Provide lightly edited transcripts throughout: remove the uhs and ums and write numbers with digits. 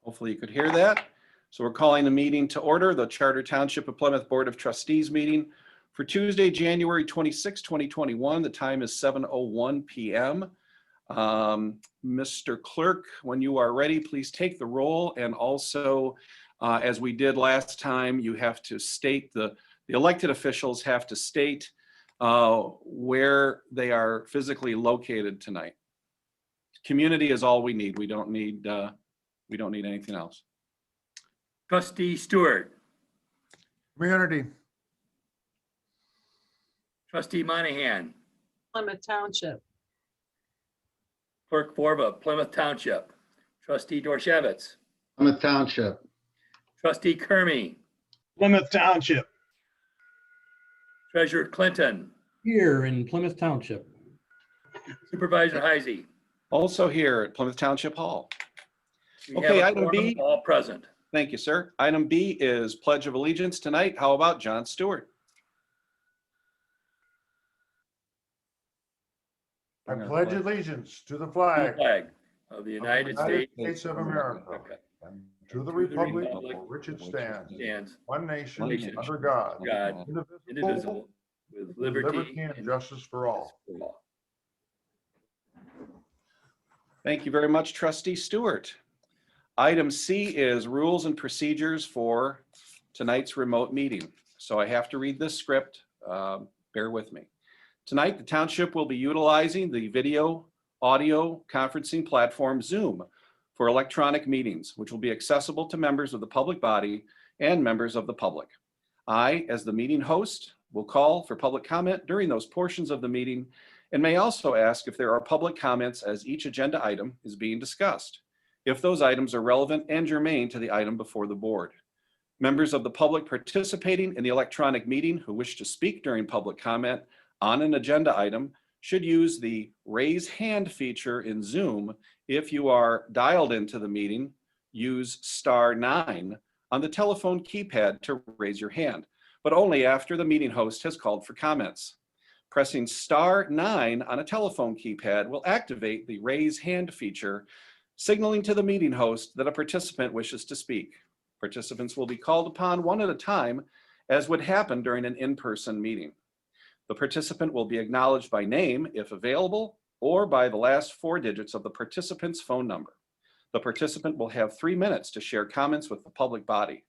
Hopefully you could hear that. So we're calling the meeting to order, the Charter Township of Plymouth Board of Trustees meeting for Tuesday, January 26, 2021. The time is 7:01 p.m. Mr. Clerk, when you are ready, please take the roll. And also, as we did last time, you have to state, the elected officials have to state where they are physically located tonight. Community is all we need. We don't need anything else. Trustee Stewart. Community. Trustee Monahan. Plymouth Township. Clerk Borba, Plymouth Township. Trustee Dorshevitz. Plymouth Township. Trustee Kermy. Plymouth Township. Treasurer Clinton. Here in Plymouth Township. Supervisor Heisey. Also here at Plymouth Township Hall. We Okay, have a item quorum, B. all present. Thank you, sir. Item B is Pledge of Allegiance tonight. How about John Stewart? I pledge allegiance to the The flag flag of the United States of America Okay. and to the republic for which it stands, stands one nation, nation, under God, God, indivisible, with liberty and justice for all. for all. Thank you very much, Trustee Stewart. Item C is rules and procedures for tonight's remote meeting. So I have to read this script. Bear with me. Tonight, the township will be utilizing the video audio conferencing platform Zoom for electronic meetings, which will be accessible to members of the public body and members of the public. I, as the meeting host, will call for public comment during those portions of the meeting and may also ask if there are public comments as each agenda item is being discussed, if those items are relevant and germane to the item before the board. Members of the public participating in the electronic meeting who wish to speak during public comment on an agenda item should use the raise hand feature in Zoom. If you are dialed into the meeting, use *9 on the telephone keypad to raise your hand, but only after the meeting host has called for comments. Pressing *9 on a telephone keypad will activate the raise hand feature, signaling to the meeting host that a participant wishes to speak. Participants will be called upon one at a time, as would happen during an in-person meeting. The participant will be acknowledged by name, if available, or by the last 4 digits of the participant's phone number. The participant will have 3 minutes to share comments with the public body.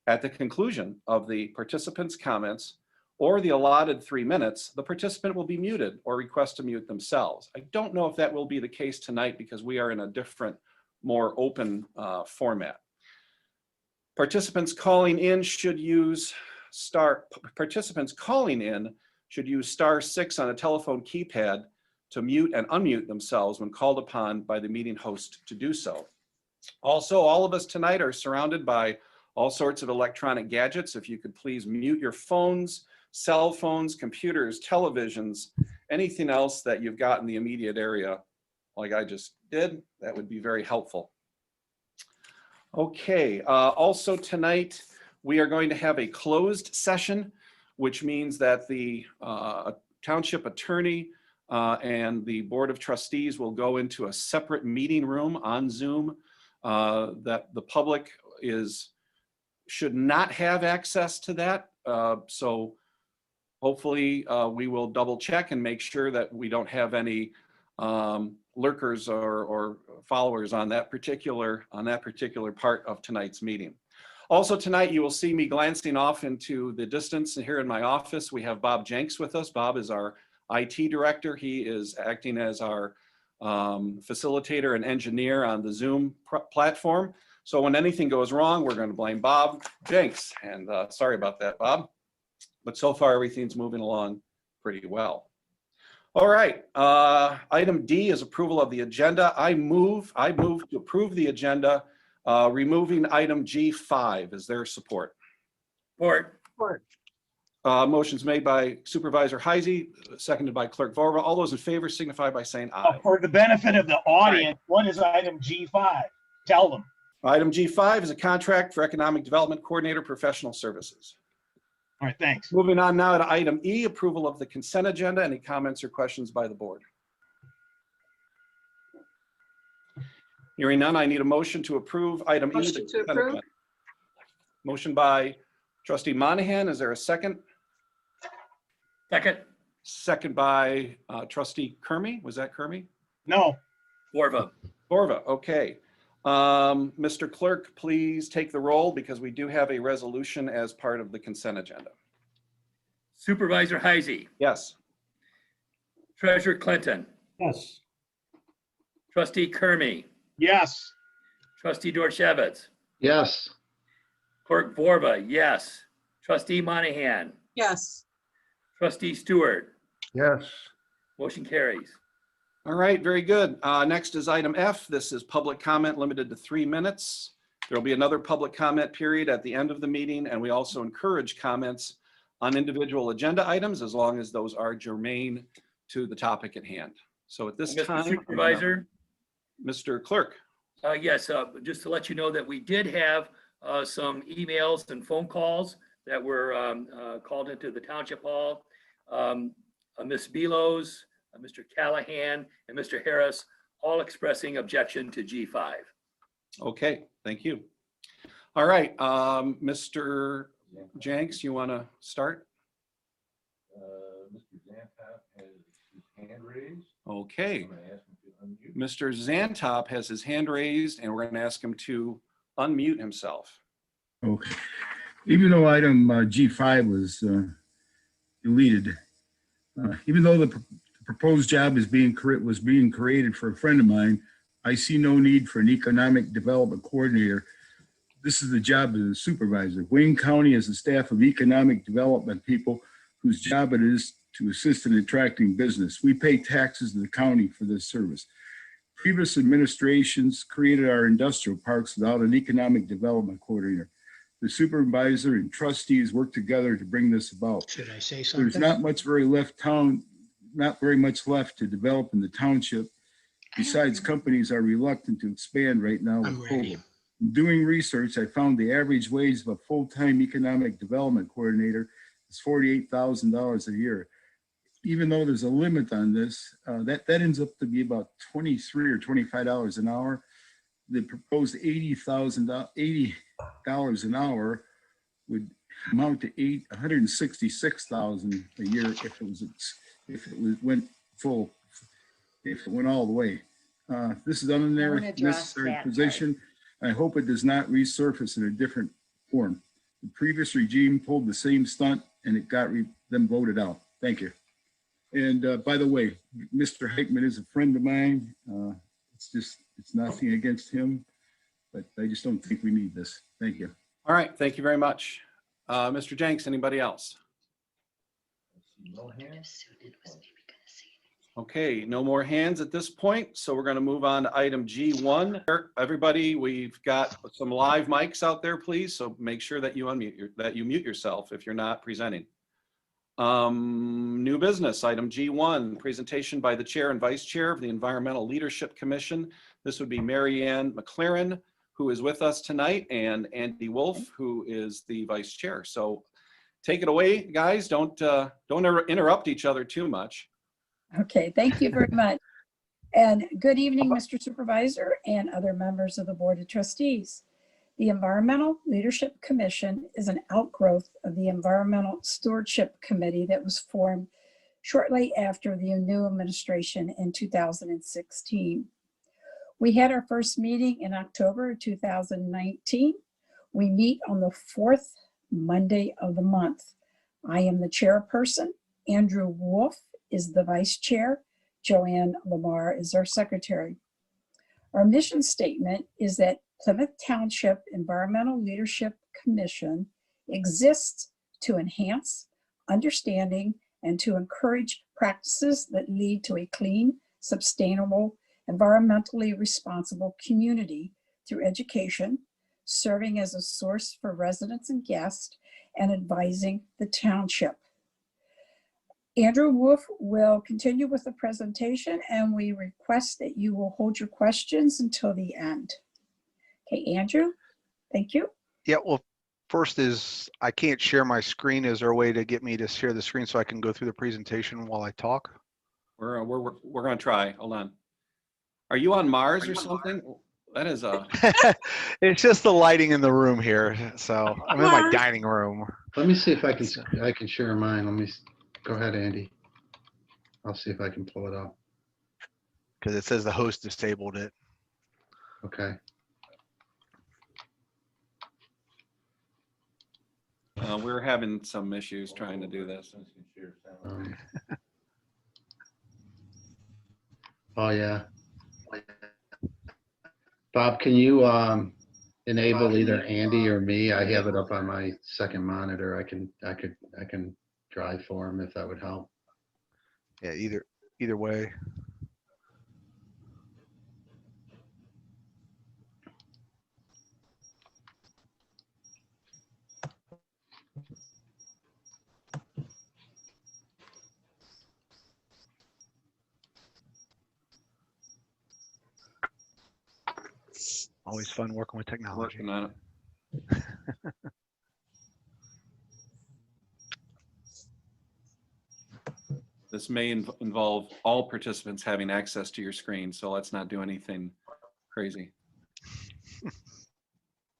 At the conclusion of the participant's comments, or the allotted 3 minutes, the participant will be muted or request to mute themselves. I don't know if that will be the case tonight because we are in a different, more open format. Participants calling in should use *6 on a telephone keypad to mute and unmute themselves when called upon by the meeting host to do so. Also, all of us tonight are surrounded by all sorts of electronic gadgets. If you could please mute your phones, cell phones, computers, televisions, anything else that you've got in the immediate area, like I just did, that would be very helpful. Okay, also tonight, we are going to have a closed session, which means that the township attorney and the Board of Trustees will go into a separate meeting room on Zoom that the public should not have access to that. So hopefully we will double check and make sure that we don't have any lurkers or followers on that particular part of tonight's meeting. Also tonight, you will see me glancing off into the distance here in my office. We have Bob Jenks with us. Bob is our IT director. He is acting as our facilitator and engineer on the Zoom platform. So when anything goes wrong, we're going to blame Bob Jenks. And sorry about that, Bob. But so far, everything's moving along pretty well. All right, item D is approval of the agenda. I move to approve the agenda, removing item G5. Is there support? Support. Motion's made by Supervisor Heisey, seconded by Clerk Vorba. All those in favor signify by saying aye. For the benefit of the audience, what is item G5? Tell them. Item G5 is a contract for Economic Development Coordinator Professional Services. All right, thanks. Moving on now to item E, approval of the consent agenda. Any comments or questions by the board? Hearing none, I need a motion to approve item E. Motion the to consent approve. agenda. Motion by trustee Monahan. Is there a second? Second. Second by trustee Kermy. Was that Kermy? No. Borva. Borva, okay. Mr. Clerk, please take the roll because we do have a resolution as part of the consent agenda. Supervisor Heisey. Yes. Treasurer Clinton. Yes. Trustee Kermy. Yes. Trustee Dorchevitz. Yes. Clerk Borba, yes. Trustee Monahan. Yes. Trustee Stewart. Yes. Motion carries. All right, very good. Next is item F. This is public comment limited to 3 minutes. There'll be another public comment period at the end of the meeting, and we also encourage comments on individual agenda items as long as those are germane to the topic at hand. So at this time, Mr. Supervisor. Mr. Clerk. Yes, just to let you know that we did have some emails and phone calls that were called into the Township Hall. Ms. Belos, Mr. Callahan, and Mr. Harris, all expressing objection to G5. Okay, thank you. All right, Mr. Jenks, you want to start? Mr. Zantop has his hand raised. Okay. I'm going to ask him to unmute. Mr. Zantop has his hand raised, and we're going to ask him to unmute himself. Okay. Even though item G5 was deleted, even though the proposed job was being created for a friend of mine, I see no need for an economic development coordinator. This is the job of the supervisor. Wayne County has a staff of economic development people whose job it is to assist in attracting business. We pay taxes to the county for this service. Previous administrations created our industrial parks without an economic development coordinator. The supervisor and trustees work together to bring this about. Should I say something? There's not very much left to develop in the township. Besides, companies are reluctant to expand right now with I'm ready. COVID. In doing research, I found the average wage of a full-time economic development coordinator is $48,000 a year. Even though there's a limit on this, that ends up to be about $23 or $25 an hour. The proposed $80 an hour would amount to $166,000 a year if it went all the way. This is an unnecessary position. I hope it does not resurface in a different form. The previous regime pulled the same stunt and it got them voted out. Thank you. And by the way, Mr. Heckman is a friend of mine. It's nothing against him, but I just don't think we need this. Thank you. All right, thank you very much. Mr. Jenks, anybody else? I see no hands. Okay, no more hands at this point, so we're going to move on to item G1. Everybody, we've got some live mics out there, please, so make sure that you mute yourself if you're not presenting. New business, item G1, presentation by the chair and vice chair of the Environmental Leadership Commission. This would be Mary Ann McLaren, who is with us tonight, and Andy Wolf, who is the vice chair. So take it away, guys. Don't interrupt each other too much. Okay, thank you very much. And good evening, Mr. Supervisor and other members of the Board of Trustees. The Environmental Leadership Commission is an outgrowth of the Environmental Stewardship Committee that was formed shortly after the new administration in 2016. We had our first meeting in October 2019. We meet on the fourth Monday of the month. I am the chairperson. Andrew Wolf is the vice chair. Joanne Lamar is our secretary. Our mission statement is that Plymouth Township Environmental Leadership Commission exists to enhance understanding and to encourage practices that lead to a clean, sustainable, environmentally responsible community through education, serving as a source for residents and guests, and advising the township. Andrew Wolf will continue with the presentation, and we request that you will hold your questions until the end. Okay, Andrew, thank you. Yeah, well, first is I can't share my screen. Is there a way to get me to share the screen so I can go through the presentation while I talk? We're going to try. Hold on. Are you on Mars or something? That is a, It's just the lighting in the room here. So I'm in my dining room. Let me see if I can share mine. Go ahead, Andy. I'll see if I can pull it up. Because it says the host disabled it. Okay. we're having some issues trying to do this. Um, Oh, yeah. Bob, can you enable either Andy or me? I have it up on my second monitor. I can drive for him if that would help. Yeah, either way. Always fun working with technology. Working on it. This may involve all participants having access to your screen, so let's not do anything crazy.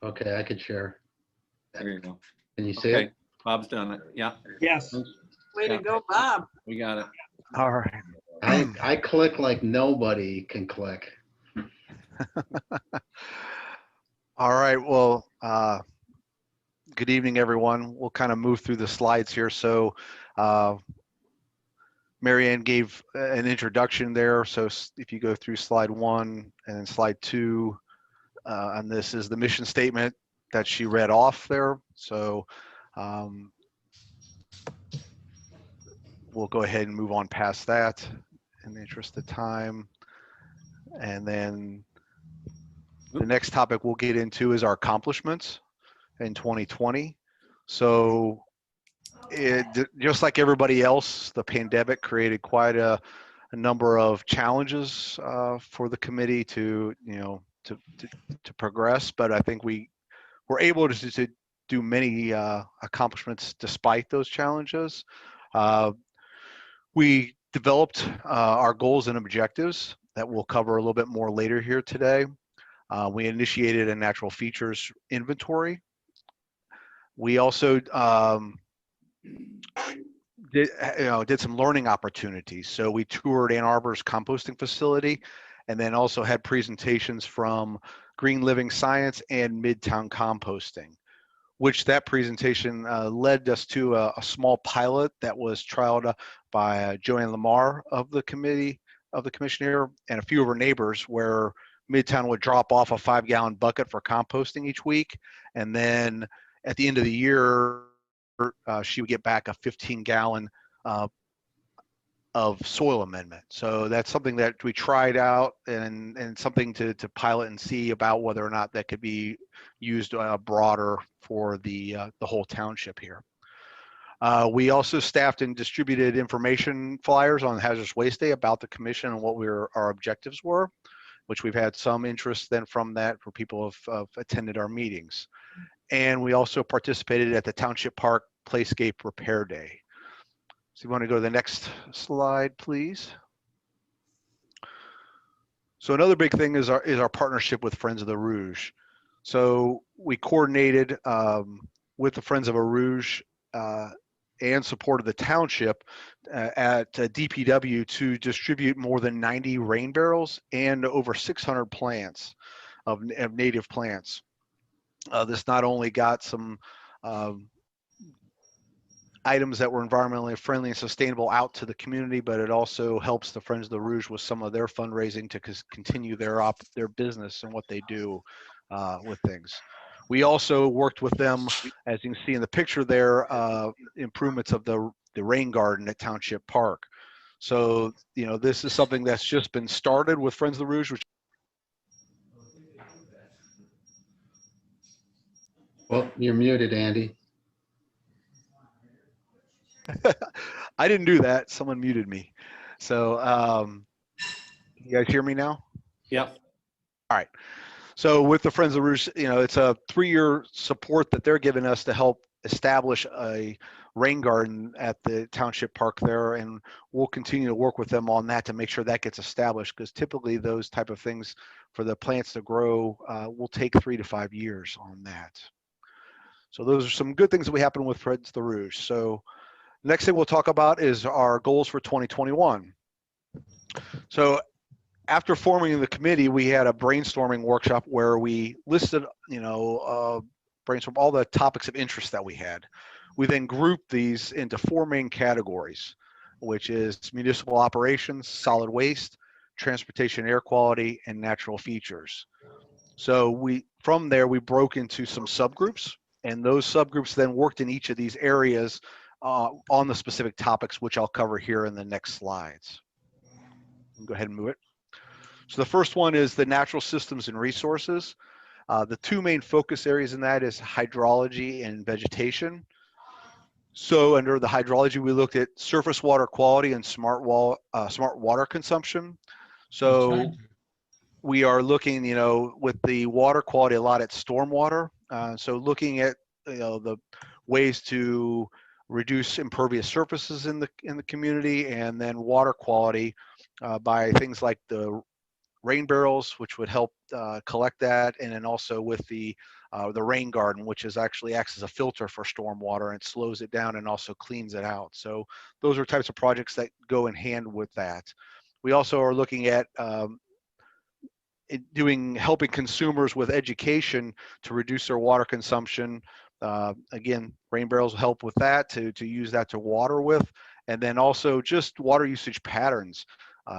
Okay, I could share. There you go. Can you see Okay, it? Bob's done it. Yeah, Yes. Way Yeah. to go, Bob. we got it. All right. I click like nobody can click. All right. Well, good evening, everyone. We'll kind of move through the slides here. So Mary Ann gave an introduction there. So if you go through slide 1 and then slide 2, and this is the mission statement that she read off there. So we'll go ahead and move on past that in the interest of time. And then the next topic we'll get into is our accomplishments in 2020. So just like everybody else, the pandemic created quite a number of challenges for the committee to progress, but I think we were able to do many accomplishments despite those challenges. We developed our goals and objectives that we'll cover a little bit more later here today. We initiated a natural features inventory. We also did some learning opportunities. So we toured Ann Arbor's composting facility, and then also had presentations from Green Living Science and Midtown Composting, which that presentation led us to a small pilot that was trialed by Joanne Lamar of the committee, of the commission here, and a few of her neighbors, where Midtown would drop off a 5-gallon bucket for composting each week, and then at the end of the year, she would get back a 15-gallon of soil amendment. So that's something that we tried out, and something to pilot and see about whether or not that could be used broader for the whole township here. We also staffed and distributed information flyers on Hazardous Waste Day about the commission and what our objectives were, which we've had some interest then from that for people who have attended our meetings. And we also participated at the Township Park Playscape Repair Day. So you want to go to the next slide, please. So another big thing is our partnership with Friends of the Rouge. So we coordinated with the Friends of the Rouge and supported the township at DPW to distribute more than 90 rain barrels and over 600 plants of native plants. This not only got some items that were environmentally friendly and sustainable out to the community, but it also helps the Friends of the Rouge with some of their fundraising to continue their business and what they do with things. We also worked with them, as you can see in the picture there, improvements of the rain garden at Township Park. So, this is something that's just been started with Friends of the Rouge, which Well, you're muted, Andy. I didn't do that. Someone muted me. So, you guys hear me now? Yep. All right. So with the Friends of Rouge, it's a 3-year support that they're giving us to help establish a rain garden at the township park there, and we'll continue to work with them on that to make sure that gets established, because typically those type of things for the plants to grow will take 3 to 5 years on that. So those are some good things that we happen with Fred's the Rouge. So next thing we'll talk about is our goals for 2021. So after forming the committee, we had a brainstorming workshop where we listed, brainstorm all the topics of interest that we had. We then grouped these into 4 main categories, which is municipal operations, solid waste, transportation, air quality, and natural features. So from there, we broke into some subgroups, and those subgroups then worked in each of these areas on the specific topics, which I'll cover here in the next slides. Go ahead and move it. So the first one is the natural systems and resources. The 2 main focus areas in that is hydrology and vegetation. So under the hydrology, we looked at surface water quality and smart water consumption. So we are looking, with the water quality a lot at stormwater. So looking at, the ways to reduce impervious surfaces in the community, and then water quality by things like the rain barrels, which would help collect that, and then also with the rain garden, which actually acts as a filter for storm water and slows it down and also cleans it out. So those are types of projects that go in hand with that. We also are looking at helping consumers with education to reduce their water consumption. Again, rain barrels help with that, to use that to water with, and then also just water usage patterns.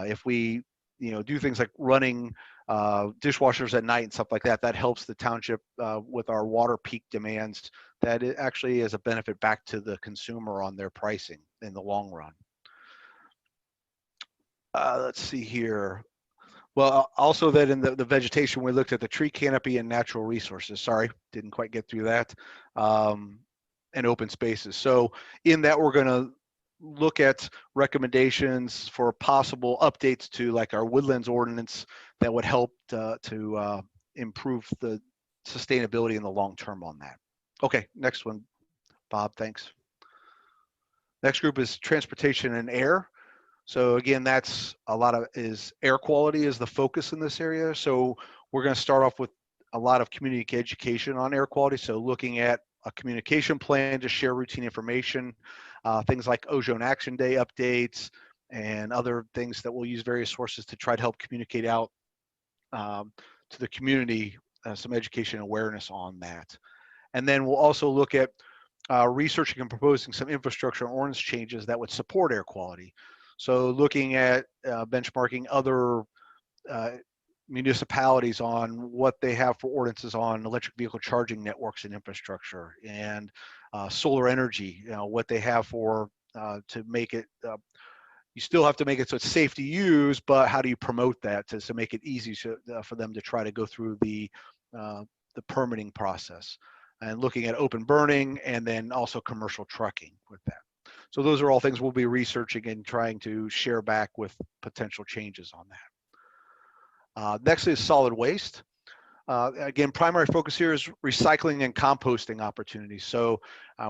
If we do things like running dishwashers at night and stuff like that, that helps the township with our water peak demands. That it actually is a benefit back to the consumer on their pricing in the long run. Let's see here. Well, also that in the vegetation, we looked at the tree canopy and natural resources. Sorry, didn't quite get through that. And open spaces. So in that, we're going to look at recommendations for possible updates to like our woodlands ordinance that would help to improve the sustainability in the long term on that. Okay, next one, Bob, thanks. Next group is transportation and air. So again, that's is air quality is the focus in this area. So we're going to start off with a lot of community education on air quality. So looking at a communication plan to share routine information, things like Ozone Action Day updates, and other things that we'll use various sources to try to help communicate out to the community some education and awareness on that. And then we'll also look at researching and proposing some infrastructure and ordinance changes that would support air quality. So looking at benchmarking other municipalities on what they have for ordinances on electric vehicle charging networks and infrastructure, and solar energy, what they have for to make it, you still have to make it so it's safe to use, but how do you promote that to make it easy for them to try to go through the permitting process, and looking at open burning, and then also commercial trucking with that. So those are all things we'll be researching and trying to share back with potential changes on that. Next is solid waste. Again, primary focus here is recycling and composting opportunities. So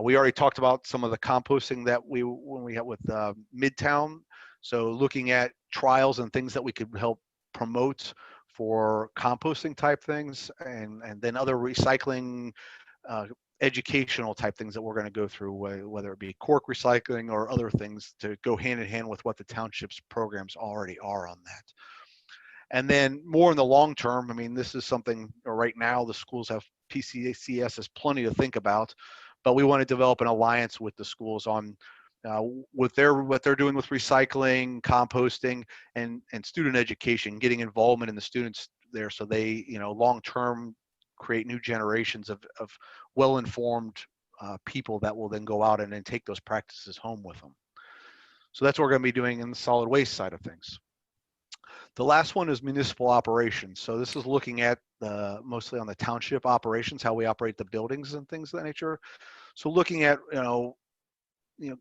we already talked about some of the composting that when we had with Midtown. So looking at trials and things that we could help promote for composting type things, and then other recycling educational type things that we're going to go through, whether it be cork recycling or other things to go hand in hand with what the township's programs already are on that. And then more in the long term, I mean, this is something right now the schools have, PCCS has plenty to think about, but we want to develop an alliance with the schools on what they're doing with recycling, composting, and student education, getting involvement in the students there, so they, long term, create new generations of well-informed people that will then go out and then take those practices home with them. So that's what we're going to be doing in the solid waste side of things. The last one is municipal operations. So this is looking at mostly on the township operations, how we operate the buildings and things of that nature. So looking at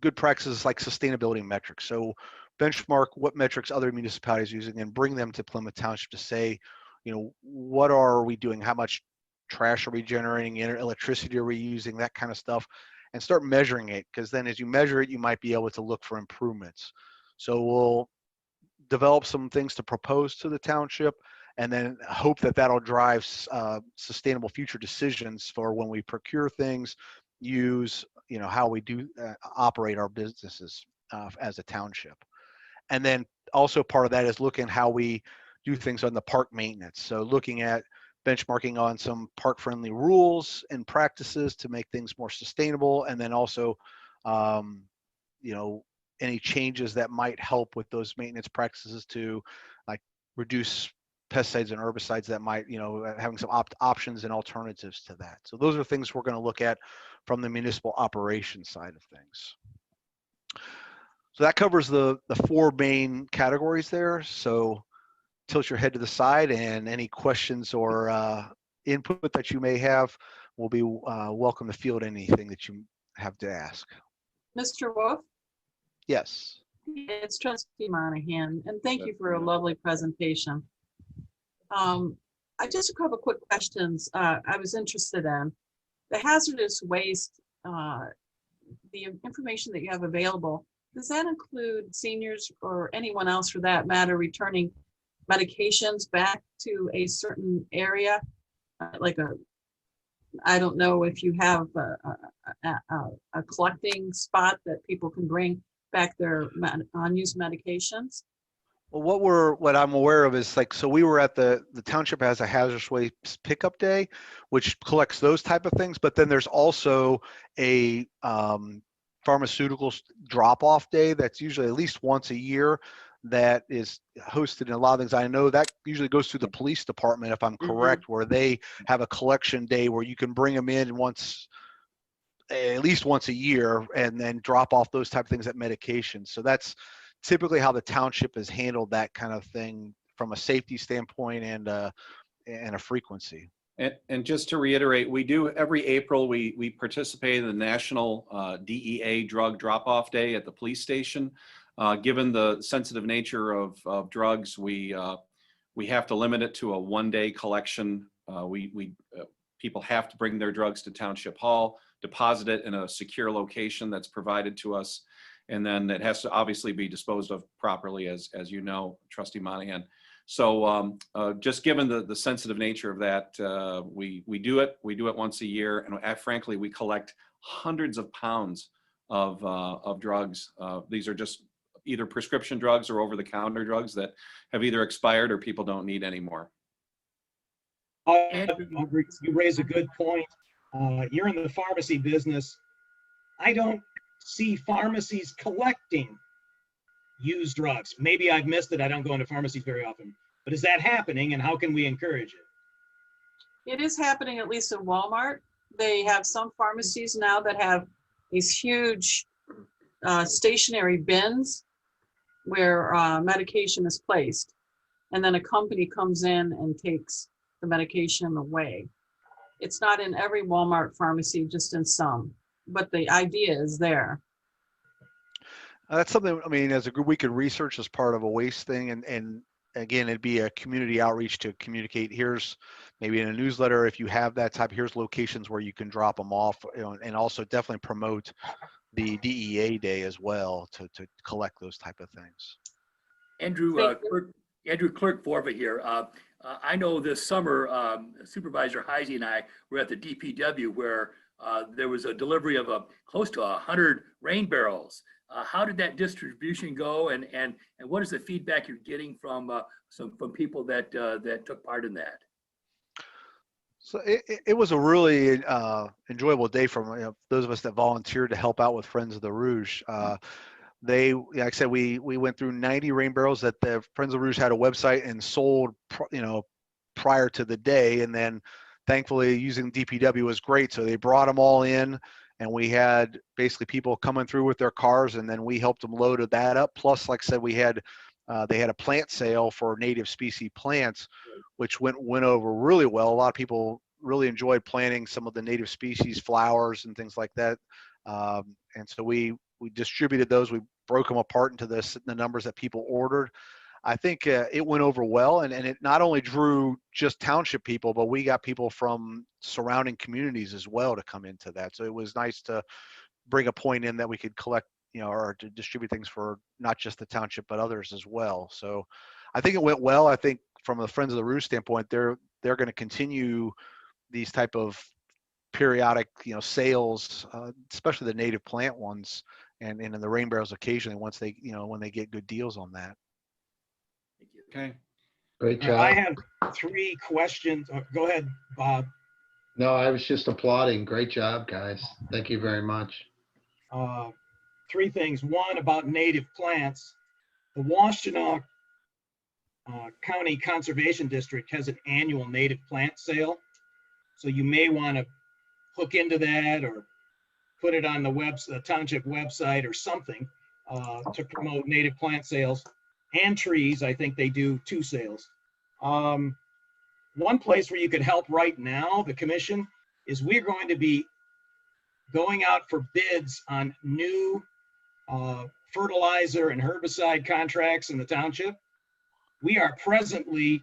good practices like sustainability metrics. So benchmark what metrics other municipalities are using and bring them to Plymouth Township to say, what are we doing? How much trash are we generating? Electricity are we using? That kind of stuff. and start measuring it, because then as you measure it, you might be able to look for improvements. So we'll develop some things to propose to the township, and then hope that that'll drive sustainable future decisions for when we procure things, use, how we do operate our businesses as a township. And then also part of that is looking how we do things on the park maintenance. So looking at benchmarking on some park friendly rules and practices to make things more sustainable. And then also, any changes that might help with those maintenance practices to like reduce pesticides and herbicides that might, having some options and alternatives to that. So those are things we're going to look at from the municipal operations side of things. So that covers the 4 main categories there. So tilt your head to the side, and any questions or input that you may have will be welcome to field anything that you have to ask. Mr. Wolf, Yes. it's Trustee Monahan, and thank you for a lovely presentation. I just a couple quick questions I was interested in. The hazardous waste, the information that you have available, does that include seniors or anyone else for that matter returning medications back to a certain area? I don't know if you have a collecting spot that people can bring back their unused medications. Well, what I'm aware of is so we were at the township has a hazardous waste pickup day, which collects those type of things. But then there's also a pharmaceuticals drop-off day that's usually at least once a year that is hosted in a lot of things. I know that usually goes through the police department, if I'm correct, where they have a collection day where you can bring them in at least once a year, and then drop off those type of things at medications. So that's typically how the township has handled that kind of thing from a safety standpoint and a frequency. And just to reiterate, we do every April, we participate in the National DEA Drug Drop-Off Day at the police station. Given the sensitive nature of drugs, we have to limit it to a one-day collection. People have to bring their drugs to Township Hall, deposit it in a secure location that's provided to us, and then it has to obviously be disposed of properly, as you know, Trustee Monahan. So just given the sensitive nature of that, we do it once a year, and frankly, we collect hundreds of pounds of drugs. These are just either prescription drugs or over-the-counter drugs that have either expired or people don't need anymore. You raise a good point. You're in the pharmacy business. I don't see pharmacies collecting used drugs. Maybe I've missed it. I don't go into pharmacies very often. But is that happening, and how can we encourage it? It is happening, at least in Walmart. They have some pharmacies now that have these huge stationary bins where medication is placed. And then a company comes in and takes the medication away. It's not in every Walmart pharmacy, just in some, but the idea is there. That's something, as a group, we could research as part of a waste thing. And again, it'd be a community outreach to communicate. Here's maybe in a newsletter, if you have that type, here's locations where you can drop them off, and also definitely promote the DEA day as well to collect those type of things. Andrew Clerk Forva here. I know this summer, Supervisor Heisey and I were at the DPW where there was a delivery of close to 100 rain barrels. How did that distribution go, and what is the feedback you're getting from people that took part in that? So it was a really enjoyable day from those of us that volunteered to help out with Friends of the Rouge. Like I said, we went through 90 rain barrels that the Friends of Rouge had a website and sold, prior to the day. And then thankfully using DPW was great. So they brought them all in, and we had basically people coming through with their cars, and then we helped them load that up. Plus, like I said, they had a plant sale for native species plants, which went over really well. A lot of people really enjoyed planting some of the native species flowers and things like that. And so we distributed those. We broke them apart into the numbers that people ordered. I think it went over well, and it not only drew just township people, but we got people from surrounding communities as well to come into that. So it was nice to bring a point in that we could collect, or to distribute things for not just the township, but others as well. So I think it went well. I think from the Friends of the Rouge standpoint, they're going to continue these type of periodic, sales, especially the native plant ones, and in the rain barrels occasionally once they, when they get good deals on that. Okay. Great I job. have 3 questions. Go ahead, Bob. No, I was just applauding. Great job, guys. Thank you very much. 3 things. One, about native plants. The Washtenaw County Conservation District has an annual native plant sale. So you may want to hook into that or put it on the township website or something to promote native plant sales and trees. I think they do 2 sales. One place where you could help right now, the commission, is we're going to be going out for bids on new fertilizer and herbicide contracts in the township. We are presently,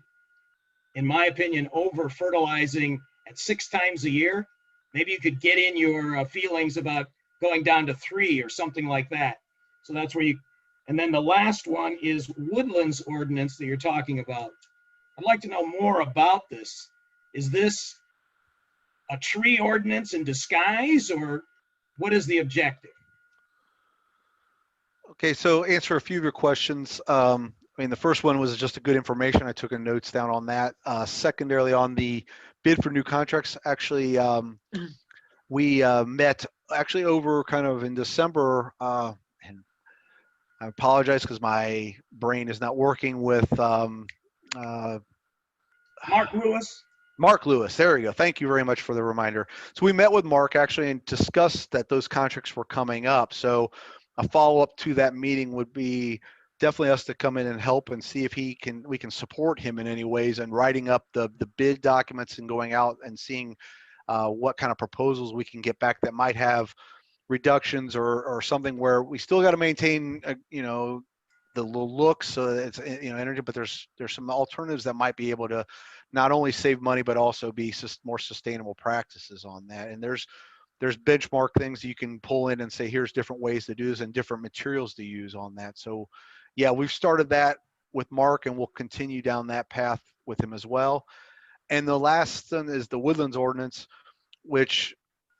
in my opinion, over fertilizing at 6 times a year. Maybe you could get in your feelings about going down to 3 or something like that. So that's where you, and then the last one is woodlands ordinance that you're talking about. I'd like to know more about this. Is this a tree ordinance in disguise, or what is the objective? Okay, so answer a few of your questions. The first one was just a good information. I took notes down on that. Secondarily, on the bid for new contracts, actually, we met actually over kind of in December, and I apologize because my brain is not working with Mark Lewis. Mark Lewis. There we go. Thank you very much for the reminder. So we met with Mark actually and discussed that those contracts were coming up. So a follow-up to that meeting would be definitely us to come in and help and see if we can support him in any ways and writing up the bid documents and going out and seeing what kind of proposals we can get back that might have reductions or something where we still got to maintain the looks, so it's energy, but there's some alternatives that might be able to not only save money but also be more sustainable practices on that. And there's benchmark things you can pull in and say, here's different ways to do this and different materials to use on that. So yeah, we've started that with Mark and we'll continue down that path with him as well. And the last one is the woodlands ordinance, which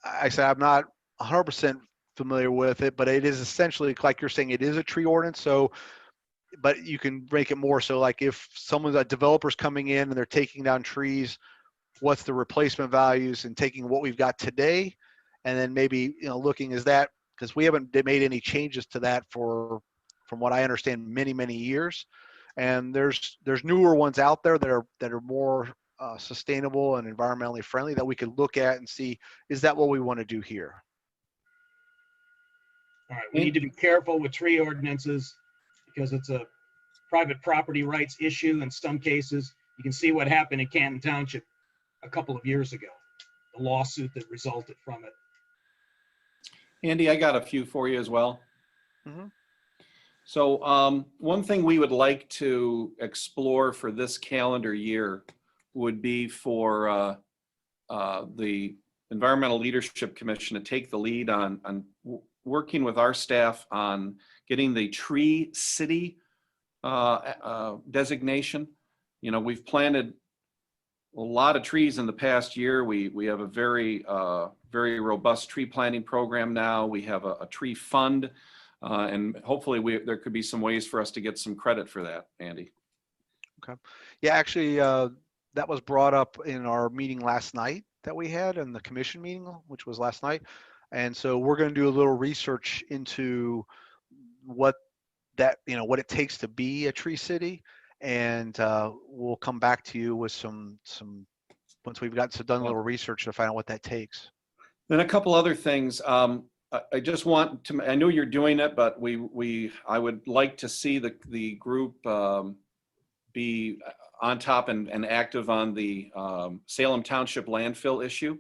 I said I'm not 100% familiar with it, but it is essentially, like you're saying, it is a tree ordinance. So, but you can make it more so like if a developer's coming in and they're taking down trees, what's the replacement values and taking what we've got today, and then maybe looking is that, because we haven't made any changes to that from what I understand many years, and there's newer ones out there that are more sustainable and environmentally friendly that we could look at and see, is that what we want to do here? All right, we need to be careful with tree ordinances because it's a private property rights issue in some cases. You can see what happened in Canton Township a couple of years ago, the lawsuit that resulted from it. Andy, I got a few for you as well. Mhm. So one thing we would like to explore for this calendar year would be for the Environmental Leadership Commission to take the lead on working with our staff on getting the tree city designation. We've planted a lot of trees in the past year. We have a very robust tree planting program now. We have a tree fund, and hopefully there could be some ways for us to get some credit for that, Andy. Okay. Yeah, actually, that was brought up in our meeting last night that we had, in the commission meeting, which was last night. And so we're going to do a little research into what it takes to be a tree city. And we'll come back to you with some once we've done a little research to find out what that takes. Then a couple other things. I just want to, I know you're doing it, but I would like to see the group be on top and active on the Salem Township landfill issue.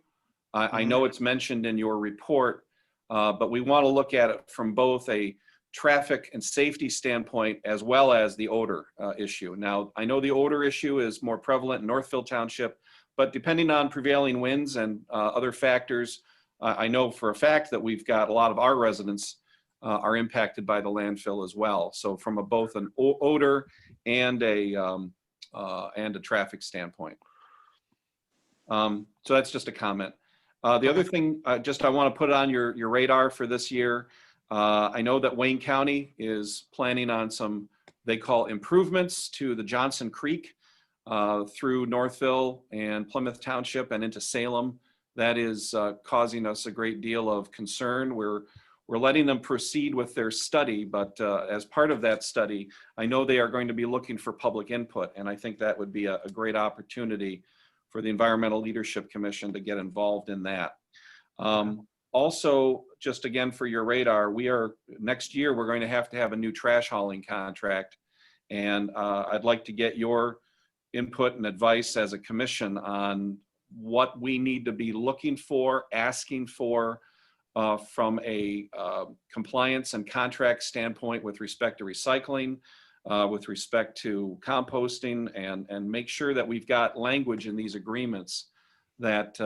I know it's mentioned in your report, but we want to look at it from both a traffic and safety standpoint, as well as the odor issue. Now, I know the odor issue is more prevalent in Northville Township, but depending on prevailing winds and other factors, I know for a fact that we've got a lot of our residents are impacted by the landfill as well. So from both an odor and a traffic standpoint. So that's just a comment. The other thing, I want to put on your radar for this year. I know that Wayne County is planning on some, they call improvements to the Johnson Creek through Northville and Plymouth Township and into Salem. That is causing us a great deal of concern. We're letting them proceed with their study, but as part of that study, I know they are going to be looking for public input, and I think that would be a great opportunity for the Environmental Leadership Commission to get involved in that. Also, just again for your radar, next year we're going to have a new trash hauling contract, and I'd like to get your input and advice as a commission on what we need to be looking for, asking for from a compliance and contract standpoint with respect to recycling, with respect to composting, and make sure that we've got language in these agreements that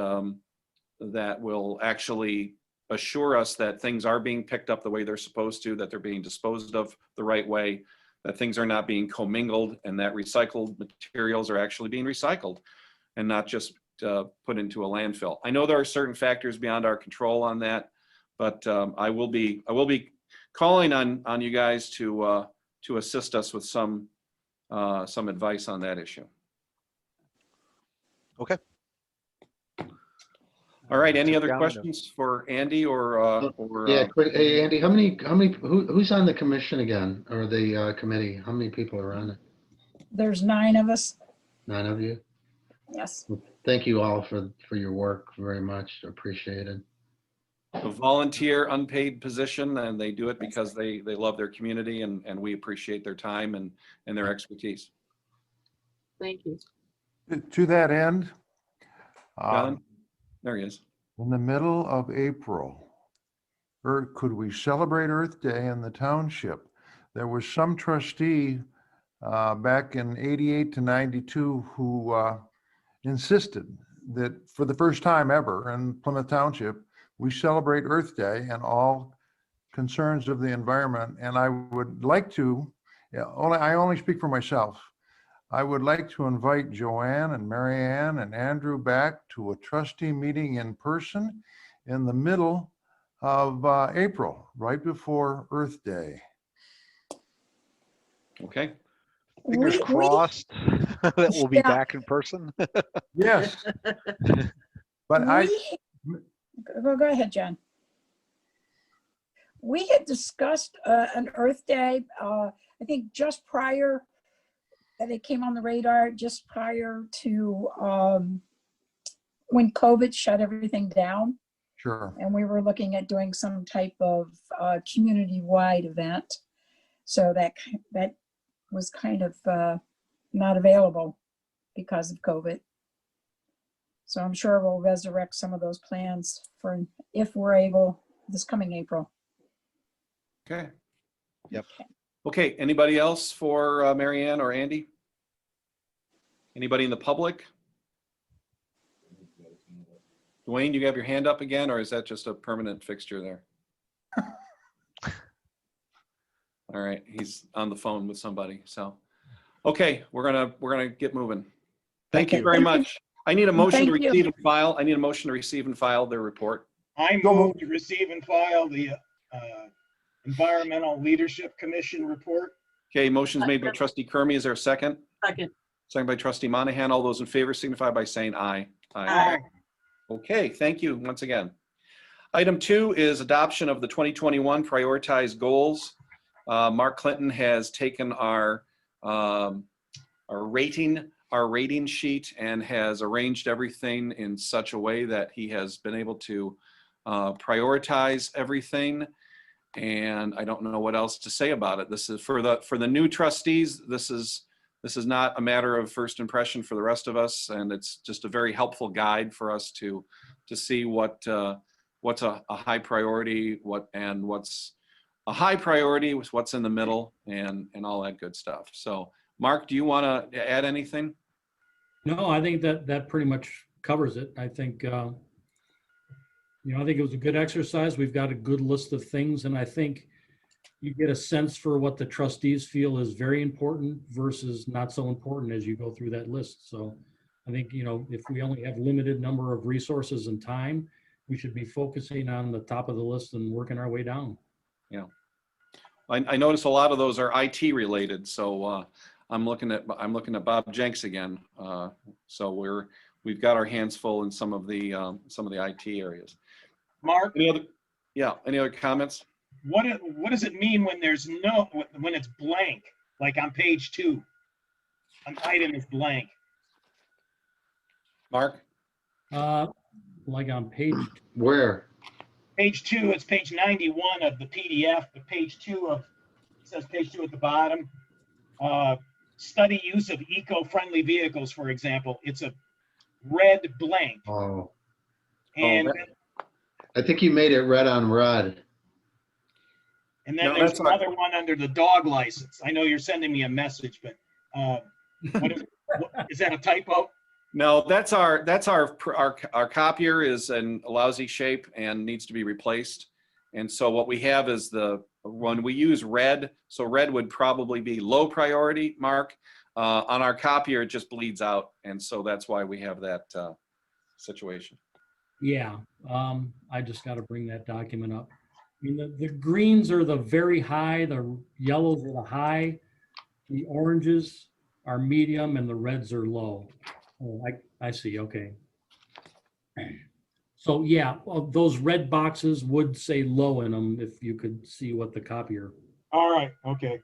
that will actually assure us that things are being picked up the way they're supposed to, that they're being disposed of the right way, that things are not being commingled, and that recycled materials are actually being recycled and not just put into a landfill. I know there are certain factors beyond our control on that, but I will be calling on you guys to assist us with some advice on that issue. Okay. All right. Any other questions for Andy or Yeah, quick. Hey, Andy, who's on the commission again, or the committee? How many people are on it? There's 9 of us. 9 of you? Yes. Thank you all for your work very much. Appreciated. a volunteer unpaid position, and they do it because they love their community, and we appreciate their time and their expertise. Thank you. To that end, John, there he is. in the middle of April, could we celebrate Earth Day in the township? There was some trustee back in 88 to 92 who insisted that for the first time ever in Plymouth Township, we celebrate Earth Day and all concerns of the environment. And I would like to, I only speak for myself, I would like to invite Joanne and Mary Ann and Andrew back to a trustee meeting in person in the middle of April, right before Earth Day. Okay. Fingers crossed that we'll be back in person. Yes. But Go ahead, John. We had discussed an Earth Day, I think just prior that it came on the radar, just prior to when COVID shut everything down. Sure. And we were looking at doing some type of community-wide event. So that was kind of not available because of COVID. So I'm sure we'll resurrect some of those plans for if we're able this coming April. Okay. Yep. Okay. Anybody else for Mary Ann or Andy? Anybody in the public? Dwayne, you have your hand up again, or is that just a permanent fixture there? All right, he's on the phone with somebody. So, okay, we're gonna get moving. Thank you very much. I need a motion to receive and file. I need a motion to receive and file their report. I move to receive and file the Environmental Leadership Commission report. Okay, motion's made by trustee Kermy. Is there a second? Second. Second by trustee Monahan. All those in favor signify by saying aye. Aye. Okay, thank you once again. Item 2 is adoption of the 2021 prioritized goals. Mark Clinton has taken our rating sheet and has arranged everything in such a way that he has been able to prioritize everything. And I don't know what else to say about it. This is for the new trustees. This is not a matter of first impression for the rest of us, and it's just a very helpful guide for us to see what's a high priority, what's a high priority was what's in the middle and all that good stuff. So Mark, do you want to add anything? No, I think that pretty much covers it. I think, I think it was a good exercise. We've got a good list of things, and I think you get a sense for what the trustees feel is very important versus not so important as you go through that list. So I think, if we only have limited number of resources and time, we should be focusing on the top of the list and working our way down. Yeah. I notice a lot of those are IT related. So I'm looking at Bob Jenks again. So we've got our hands full in some of the IT areas. Mark, Any other comments? what does it mean when when it's blank? Like on page 2, an item is blank. Mark? Like on page, Where? Page 2, it's page 91 of the PDF, but page 2 it says page 2 at the bottom. Study use of eco-friendly vehicles, for example. It's a red blank. Oh, And I think you made it red on red. and then No, there's that's another one under the dog license. I know you're sending me a message, but is that a typo? No, that's our copier is in a lousy shape and needs to be replaced. And so what we have is when we use red, so red would probably be low priority, Mark. On our copier, it just bleeds out. And so that's why we have that situation. yeah, I just got to bring that document up. I mean, the greens are the very high, the yellows are the high, the oranges are medium, and the reds are low. Oh, I see, okay. So yeah, well, those red boxes would say low in them if you could see what the copier. All right, okay.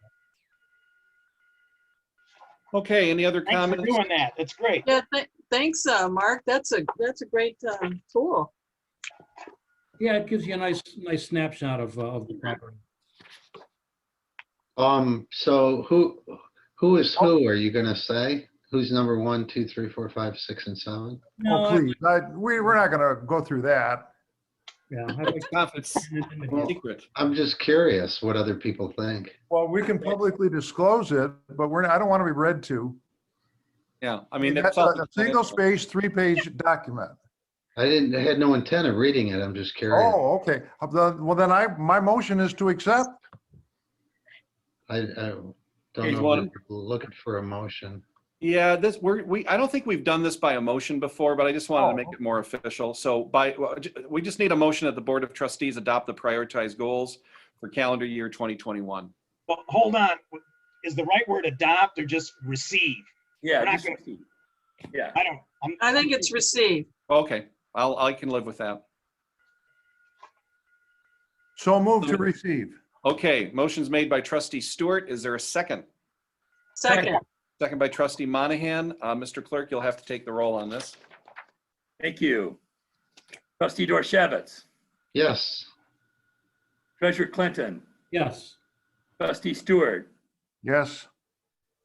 Okay, any other Thanks for comments? doing that. That's great. Yeah, thanks, Mark. That's a great tool. Yeah, it gives you a nice snapshot of the property. So who is who? Are you gonna say? Who's number 1, 2, 3, 4, 5, 6, and 7? No, Oh, please, we're not gonna go through that. yeah, It's secret. I'm just curious what other people think. Well, we can publicly disclose it, but I don't want to be read to. Yeah, I mean, That's a single space, 3-page document. I had no intent of reading it. I'm just curious. Oh, okay. Well, then my motion is to accept. I don't Page know. one. If we're looking for a motion. Yeah, I don't think we've done this by a motion before, but I just wanted to make it more official. So we just need a motion that the Board of Trustees adopt the prioritized goals for calendar year 2021. But hold on. Is the right word adopt or just receive? Yeah, We're not just- gonna- yeah. I I think it's received. Okay, I can live with that. So move to receive. Okay, motion's made by Trustee Stewart. Is there a second? Second. Second by Trustee Monahan. Mr. Clerk, you'll have to take the roll on this. Thank you. Trustee Dorchevitz, Yes. Treasurer Clinton, yes. Trustee Stewart, Yes.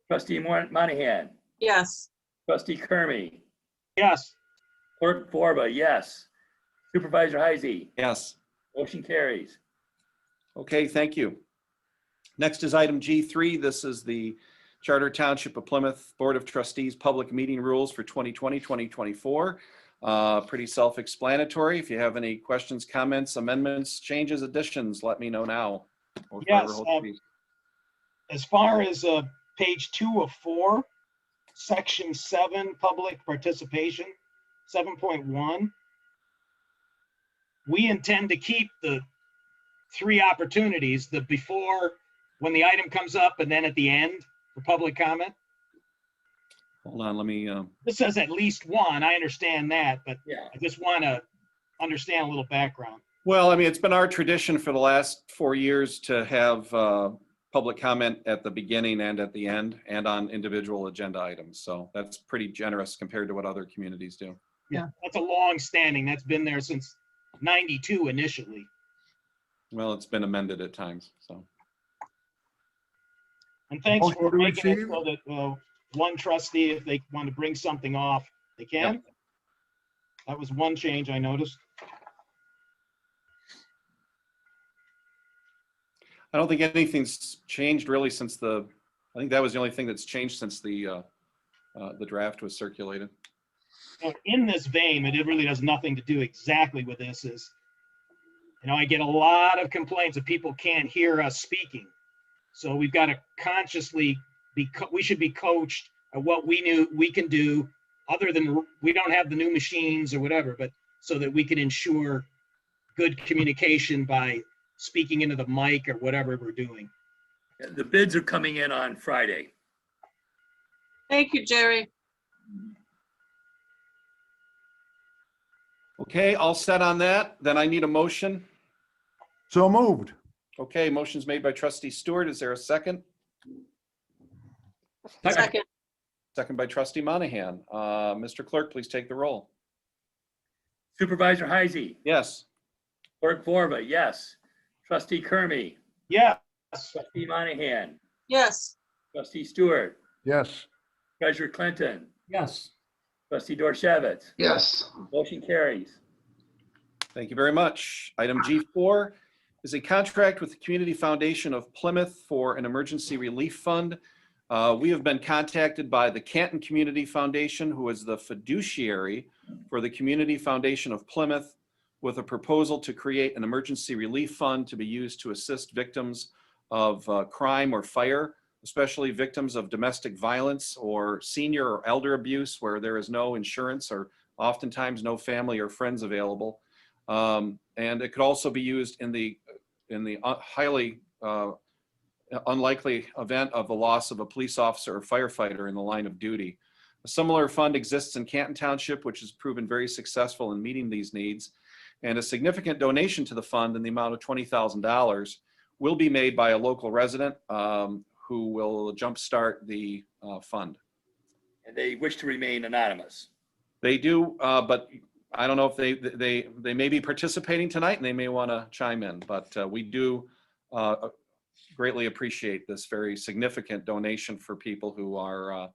Trustee Monahan, Yes. Trustee Kermy, Yes. Clerk Borba, yes. Supervisor Heisey, Yes. motion carries. Okay, thank you. Next is item G3. This is the Charter Township of Plymouth Board of Trustees Public Meeting Rules for 2020, 2024. Pretty self-explanatory. If you have any questions, comments, amendments, changes, additions, let me know now. Or Yes, forever hold peace. As far as page 2 of 4, section 7, public participation, 7.1. We intend to keep the 3 opportunities, the before, when the item comes up, and then at the end for public comment. Hold on, let me, This says at least 1. I understand that, but Yeah. I just want to understand a little background. well, I mean, it's been our tradition for the last 4 years to have public comment at the beginning and at the end and on individual agenda items. So that's pretty generous compared to what other communities do. Yeah, that's a long standing. That's been there since 92 initially. Well, it's been amended at times, so. And thanks Motion for to making it receive? so that one trustee, if they want to bring something off, they can. That was one change I noticed. I don't think anything's changed really since I think that was the only thing that's changed since the draft was circulated. So in this vein, it really has nothing to do exactly with this. I get a lot of complaints that people can't hear us speaking. So we've got to consciously we should be coached at what we can do, other than we don't have the new machines or whatever, but so that we can ensure good communication by speaking into the mic or whatever we're doing. The bids are coming in on Friday. Thank you, Jerry. Okay, all set on that. Then I need a motion. So moved. Okay, motion's made by trustee Stewart. Is there a second? Second. Second by trustee Monahan. Mr. Clerk, please take the roll. Supervisor Heisey, Yes. Clerk Vorba, yes. Trustee Kermy, Yes. trustee Monahan, Yes. trustee Stewart, Yes. treasurer Clinton, Yes. trustee Dorchevitz. Yes. Motion carries. Thank you very much. Item G4 is a contract with the Community Foundation of Plymouth for an emergency relief fund. We have been contacted by the Canton Community Foundation, who is the fiduciary for the Community Foundation of Plymouth, with a proposal to create an emergency relief fund to be used to assist victims of crime or fire, especially victims of domestic violence or senior or elder abuse where there is no insurance or oftentimes no family or friends available. And it could also be used in the highly unlikely event of the loss of a police officer or firefighter in the line of duty. A similar fund exists in Canton Township, which has proven very successful in meeting these needs. And a significant donation to the fund in the amount of $20,000 will be made by a local resident who will jumpstart the fund. And they wish to remain anonymous. They do, but I don't know if they may be participating tonight and they may want to chime in, but we do greatly appreciate this very significant donation for people who are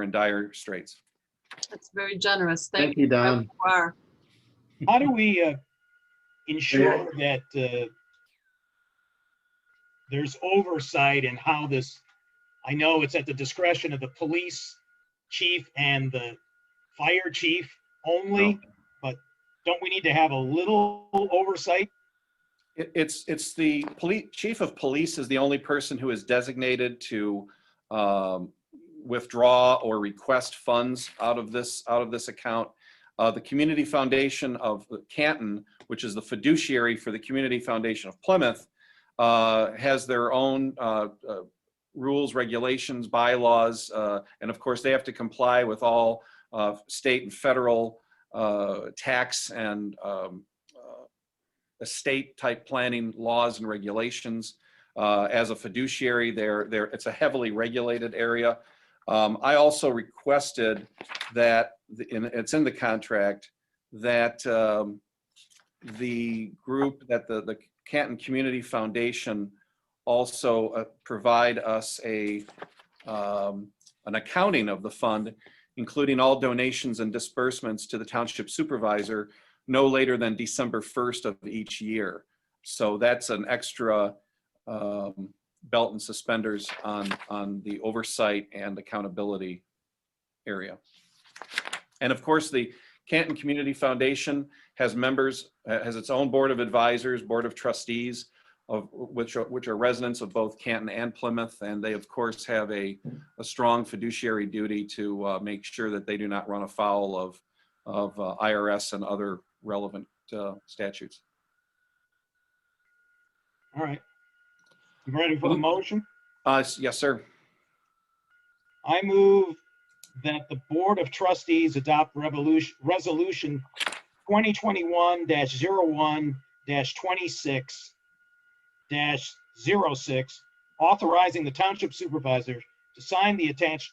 in dire straits. That's very generous. Thank you, Don. Are. How do we ensure that there's oversight in how this, I know it's at the discretion of the police chief and the fire chief only, but don't we need to have a little oversight? It's the chief of police is the only person who is designated to withdraw or request funds out of this account. The Community Foundation of Canton, which is the fiduciary for the Community Foundation of Plymouth, has their own rules, regulations, bylaws, and of course they have to comply with all state and federal tax and estate type planning laws and regulations. As a fiduciary, it's a heavily regulated area. I also requested that, it's in the contract, that the group, that the Canton Community Foundation also provide us an accounting of the fund, including all donations and disbursements to the township supervisor no later than December 1st of each year. So that's an extra belt and suspenders on the oversight and accountability area. And of course, the Canton Community Foundation has members, has its own board of advisors, board of trustees, of which are residents of both Canton and Plymouth, and they of course have a strong fiduciary duty to make sure that they do not run afoul of IRS and other relevant statutes. All right. You ready for the motion? Yes, sir. I move that the Board of Trustees adopt resolution 2021-01-26-06, authorizing the township supervisor to sign the attached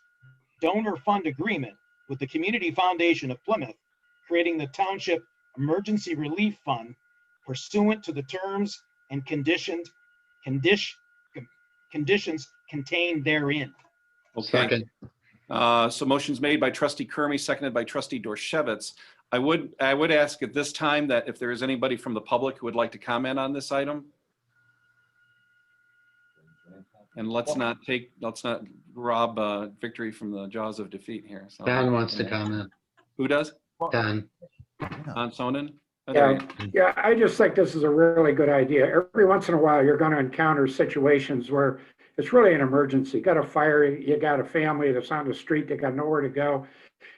donor fund agreement with the Community Foundation of Plymouth, creating the Township Emergency Relief Fund pursuant to the terms and conditions contained therein. Okay. Second. So motion's made by trustee Kermy, seconded by trustee Dorchevitz. I would ask at this time that if there is anybody from the public who would like to comment on this item. And let's not rob victory from the jaws of defeat here. So, Don wants to comment. who does? Don. Don Sonnen? Oh, there Yeah, you go. yeah, I just think this is a really good idea. Every once in a while, you're going to encounter situations where it's really an emergency. You got a fire, you got a family that's on the street, they got nowhere to go,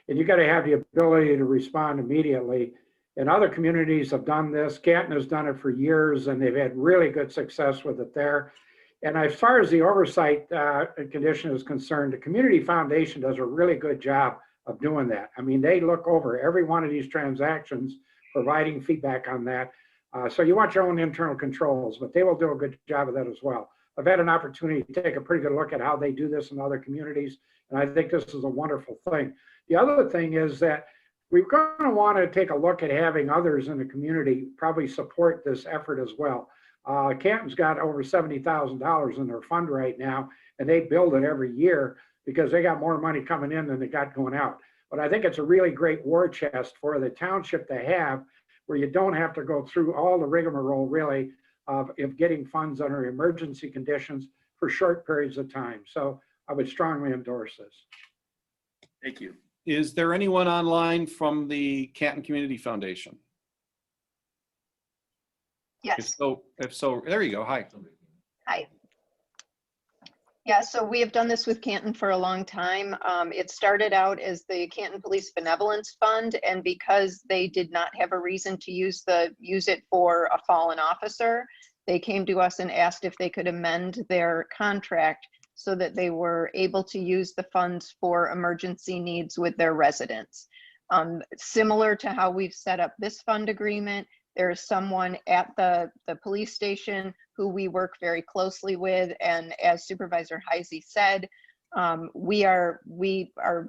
and you got to have the ability to respond immediately. And other communities have done this. Canton has done it for years, and they've had really good success with it there. And as far as the oversight condition is concerned, the Community Foundation does a really good job of doing that. I mean, they look over every one of these transactions, providing feedback on that. So you want your own internal controls, but they will do a good job of that as well. I've had an opportunity to take a pretty good look at how they do this in other communities, and I think this is a wonderful thing. The other thing is that we're going to want to take a look at having others in the community probably support this effort as well. Canton's got over $70,000 in their fund right now, and they build it every year because they got more money coming in than they got going out. But I think it's a really great war chest for the township to have, where you don't have to go through all the rigmarole really of getting funds under emergency conditions for short periods of time. So I would strongly endorse this. Thank you. Is there anyone online from the Canton Community Foundation? Yes. If so, there you go. Hi. Hi. Yeah, so we have done this with Canton for a long time. It started out as the Canton Police Benevolence Fund, and because they did not have a reason to use it for a fallen officer, they came to us and asked if they could amend their contract so that they were able to use the funds for emergency needs with their residents. Similar to how we've set up this fund agreement, there's someone at the police station who we work very closely with. And as Supervisor Heisey said, we are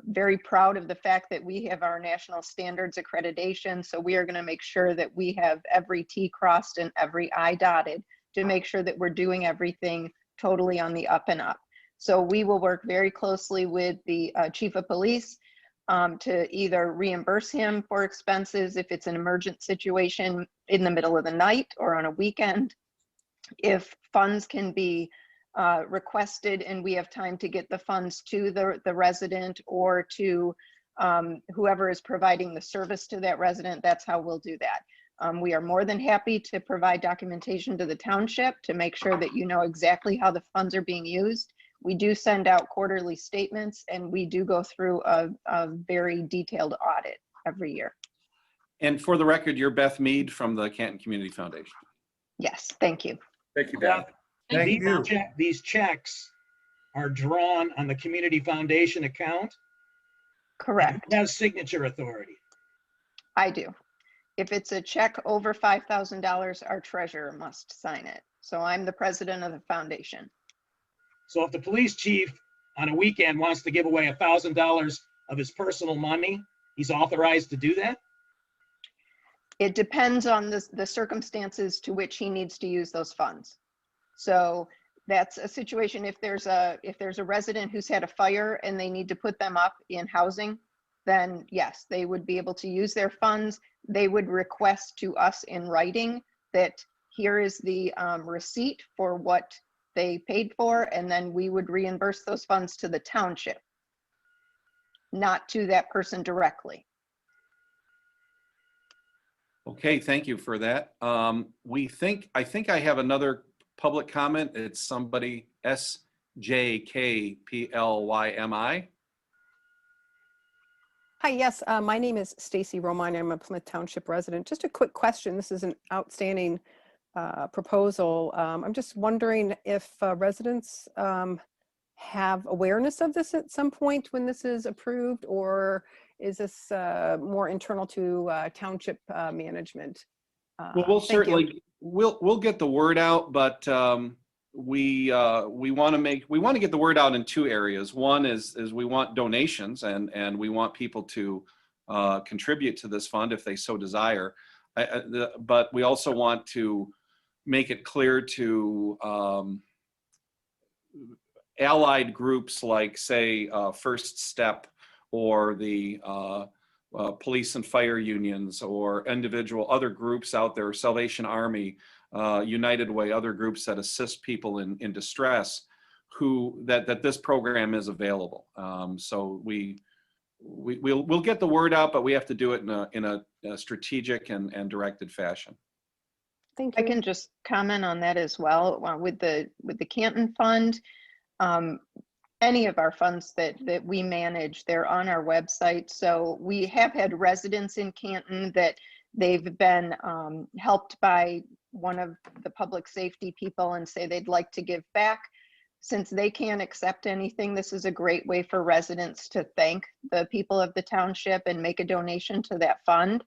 very proud of the fact that we have our national standards accreditation. So we are going to make sure that we have every T crossed and every I dotted to make sure that we're doing everything totally on the up and up. So we will work very closely with the chief of police to either reimburse him for expenses if it's an emergent situation in the middle of the night or on a weekend. If funds can be requested and we have time to get the funds to the resident or to whoever is providing the service to that resident, that's how we'll do that. We are more than happy to provide documentation to the township to make sure that you know exactly how the funds are being used. We do send out quarterly statements, and we do go through a very detailed audit every year. And for the record, you're Beth Mead from the Canton Community Foundation. Yes, thank you. Thank you, Beth. Thank you. These checks are drawn on the Community Foundation account. Correct. It has signature authority. I do. If it's a check over $5,000, our treasurer must sign it. So I'm the president of the foundation. So if the police chief on a weekend wants to give away $1,000 of his personal money, he's authorized to do that? It depends on the circumstances to which he needs to use those funds. So that's a situation if there's a resident who's had a fire and they need to put them up in housing, then yes, they would be able to use their funds. They would request to us in writing that here is the receipt for what they paid for, and then we would reimburse those funds to the township, not to that person directly. Okay, thank you for that. I think I have another public comment. It's somebody, SJKPLYMI. Hi, yes, my name is Stacy Romine. I'm a Plymouth Township resident. Just a quick question. This is an outstanding proposal. I'm just wondering if residents have awareness of this at some point when this is approved, or is this more internal to township management? Well, we'll certainly we'll get the word out, but we want to get the word out in two areas. One is we want donations, and we want people to contribute to this fund if they so desire. But we also want to make it clear to allied groups like, say, First Step, or the police and fire unions, or individual other groups out there, Salvation Army, United Way, other groups that assist people in distress, that this program is available. So we'll get the word out, but we have to do it in a strategic and directed fashion. Thank I you. can just comment on that as well. With the Canton Fund, any of our funds that we manage, they're on our website. So we have had residents in Canton that they've been helped by one of the public safety people and say they'd like to give back. Since they can't accept anything, this is a great way for residents to thank the people of the township and make a donation to that fund.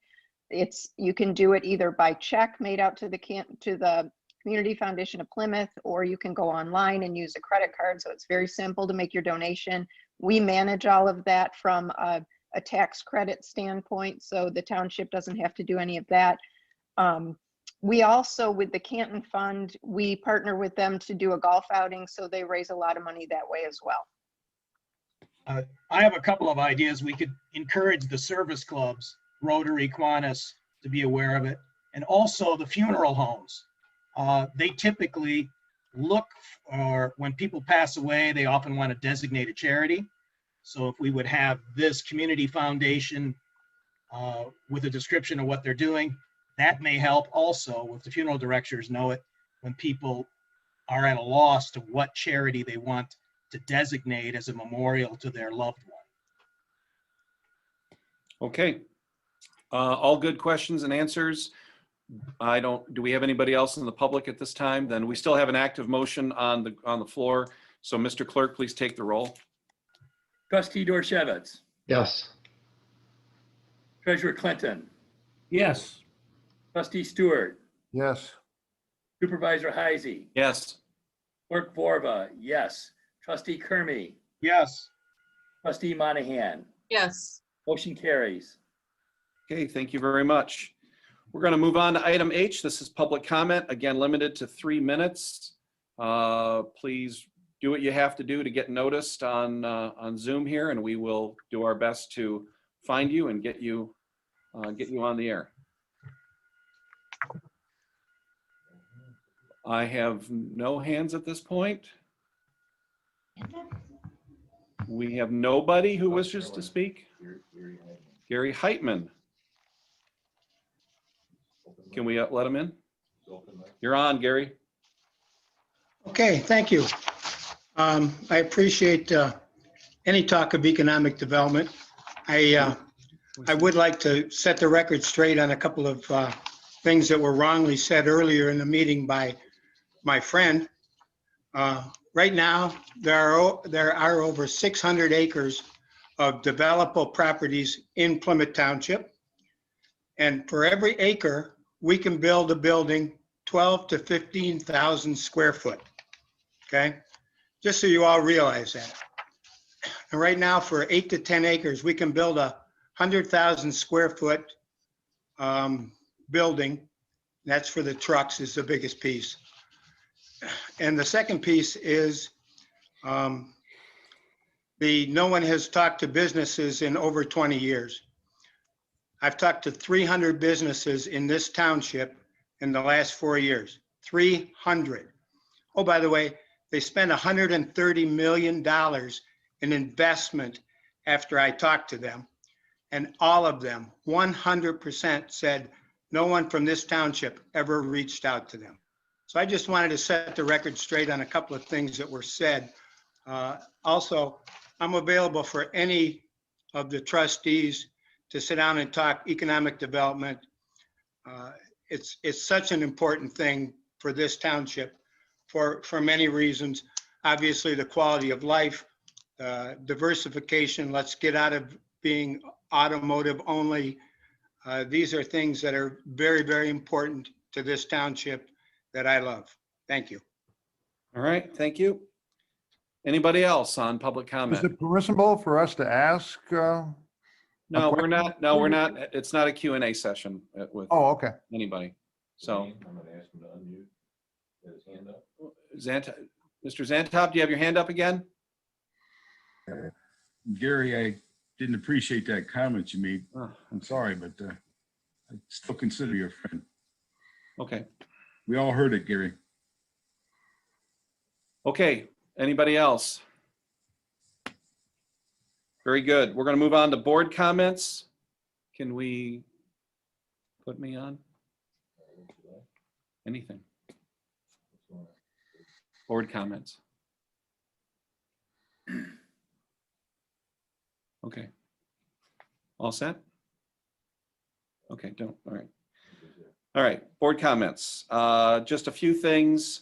You can do it either by check made out to the Community Foundation of Plymouth, or you can go online and use a credit card. So it's very simple to make your donation. We manage all of that from a tax credit standpoint, so the township doesn't have to do any of that. We also, with the Canton Fund, we partner with them to do a golf outing, so they raise a lot of money that way as well. I have a couple of ideas. We could encourage the service clubs, Rotary, Kiwanis, to be aware of it, and also the funeral homes. They typically look for, when people pass away, they often want to designate a charity. So if we would have this community foundation with a description of what they're doing, that may help also if the funeral directors know it when people are at a loss to what charity they want to designate as a memorial to their loved one. Okay. All good questions and answers. Do we have anybody else in the public at this time? Then we still have an active motion on the floor. So Mr. Clerk, please take the roll. Trustee Dorchevitz, Yes. Treasurer Clinton, Yes. Trustee Stewart, Yes. Supervisor Heisey, Yes. Clerk Borba, yes. Trustee Kermy, Yes. Trustee Monahan, Yes. motion carries. Okay, thank you very much. We're going to move on to item H. This is public comment, again, limited to 3 minutes. Please do what you have to do to get noticed on Zoom here, and we will do our best to find you and get you on the air. I have no hands at this point. We have nobody who wishes to speak. Gary Heitman. Can we let him in? You're on, Gary. Okay, thank you. I appreciate any talk of economic development. I would like to set the record straight on a couple of things that were wrongly said earlier in the meeting by my friend. Right now, there are over 600 acres of developable properties in Plymouth Township. And for every acre, we can build a building 12 to 15,000 square foot. Okay, just so you all realize that. And right now, for 8 to 10 acres, we can build a 100,000 square foot building. That's for the trucks, is the biggest piece. And the second piece is no one has talked to businesses in over 20 years. I've talked to 300 businesses in this township in the last 4 years, 300. Oh, by the way, they spent $130 million in investment after I talked to them. And all of them, 100% said no one from this township ever reached out to them. So I just wanted to set the record straight on a couple of things that were said. Also, I'm available for any of the trustees to sit down and talk economic development. It's such an important thing for this township for many reasons. Obviously, the quality of life, diversification. Let's get out of being automotive only. These are things that are very, very important to this township that I love. Thank you. All right, thank you. Anybody else on public Is comment? it permissible for us to ask? No, we're not. No, we're not. It's not a Q&A session with Oh, okay. anybody. So, I'm gonna ask him to unmute. Get his hand up. Mr. Zantop, do you have your hand up again? Gary, I didn't appreciate that comment you made. Oh, I'm sorry, but I still consider you a friend. okay. We all heard it, Gary. Okay. Anybody else? Very good. We're going to move on to board comments. Can we put me on? Anything? Board comments. Okay. All set? Okay, don't, all right. All right, board comments. Just a few things.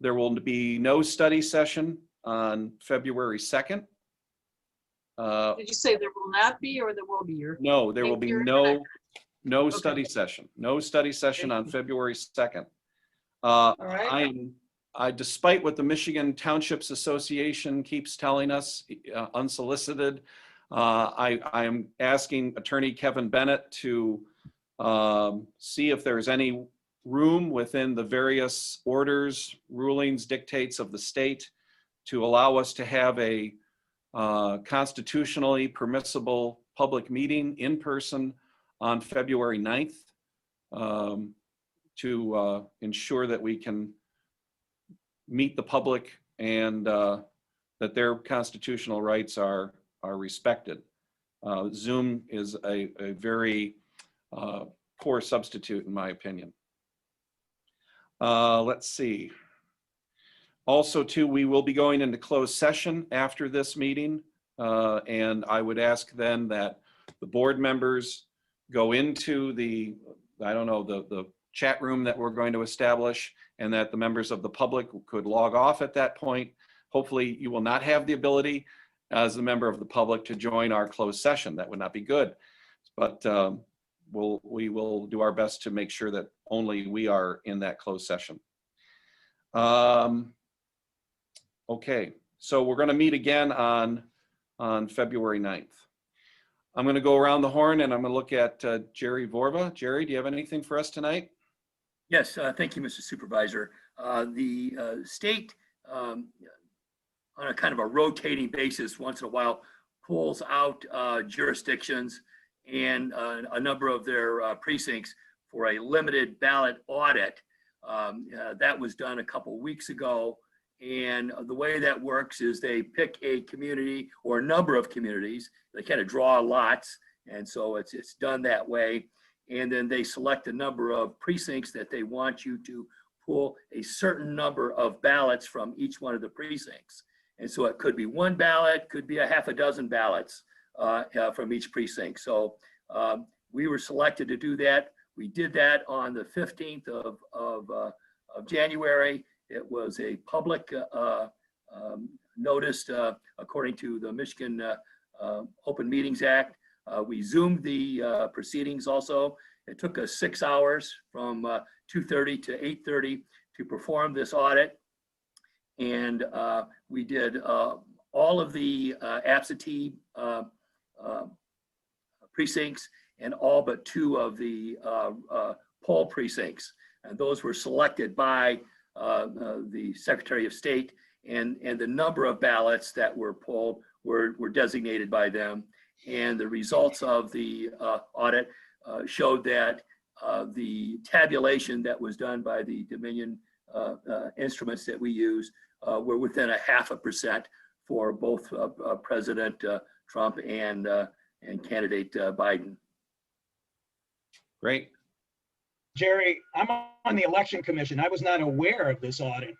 There will be no study session on February 2nd. Did you say there will not be or there will be? No, there will be no study session. No study session on Thank you. February 2nd. right. Despite what the Michigan Townships Association keeps telling us, unsolicited, I am asking Attorney Kevin Bennett to see if there's any room within the various orders, rulings, dictates of the state to allow us to have a constitutionally permissible public meeting in person on February 9th to ensure that we can meet the public and that their constitutional rights are respected. Zoom is a very poor substitute, in my opinion. Let's see. Also, too, we will be going into closed session after this meeting, and I would ask then that the board members go into the, I don't know, the chat room that we're going to establish, and that the members of the public could log off at that point. Hopefully, you will not have the ability as a member of the public to join our closed session. That would not be good, but we will do our best to make sure that only we are in that closed session. Okay, so we're going to meet again on February 9th. I'm going to go around the horn and I'm going to look at Jerry Vorba. Jerry, do you have anything for us tonight? Yes, thank you, Mr. Supervisor. The state, on a kind of a rotating basis, once in a while, pulls out jurisdictions and a number of their precincts for a limited ballot audit. That was done a couple weeks ago. And the way that works is they pick a community or a number of communities. They kind of draw lots. And so it's done that way. And then they select a number of precincts that they want you to pull a certain number of ballots from each one of the precincts. And so it could be one ballot, could be a half a dozen ballots from each precinct. So we were selected to do that. We did that on the 15th of January. It was a public notice according to the Michigan Open Meetings Act. We Zoomed the proceedings also. It took us 6 hours from 2:30 to 8:30 to perform this audit. And we did all of the absentee precincts and all but 2 of the poll precincts. And those were selected by the Secretary of State, and the number of ballots that were pulled were designated by them. And the results of the audit showed that the tabulation that was done by the Dominion instruments that we use were within 0.5% for both President Trump and candidate Biden. Great. Jerry, I'm on the Election Commission. I was not aware of this audit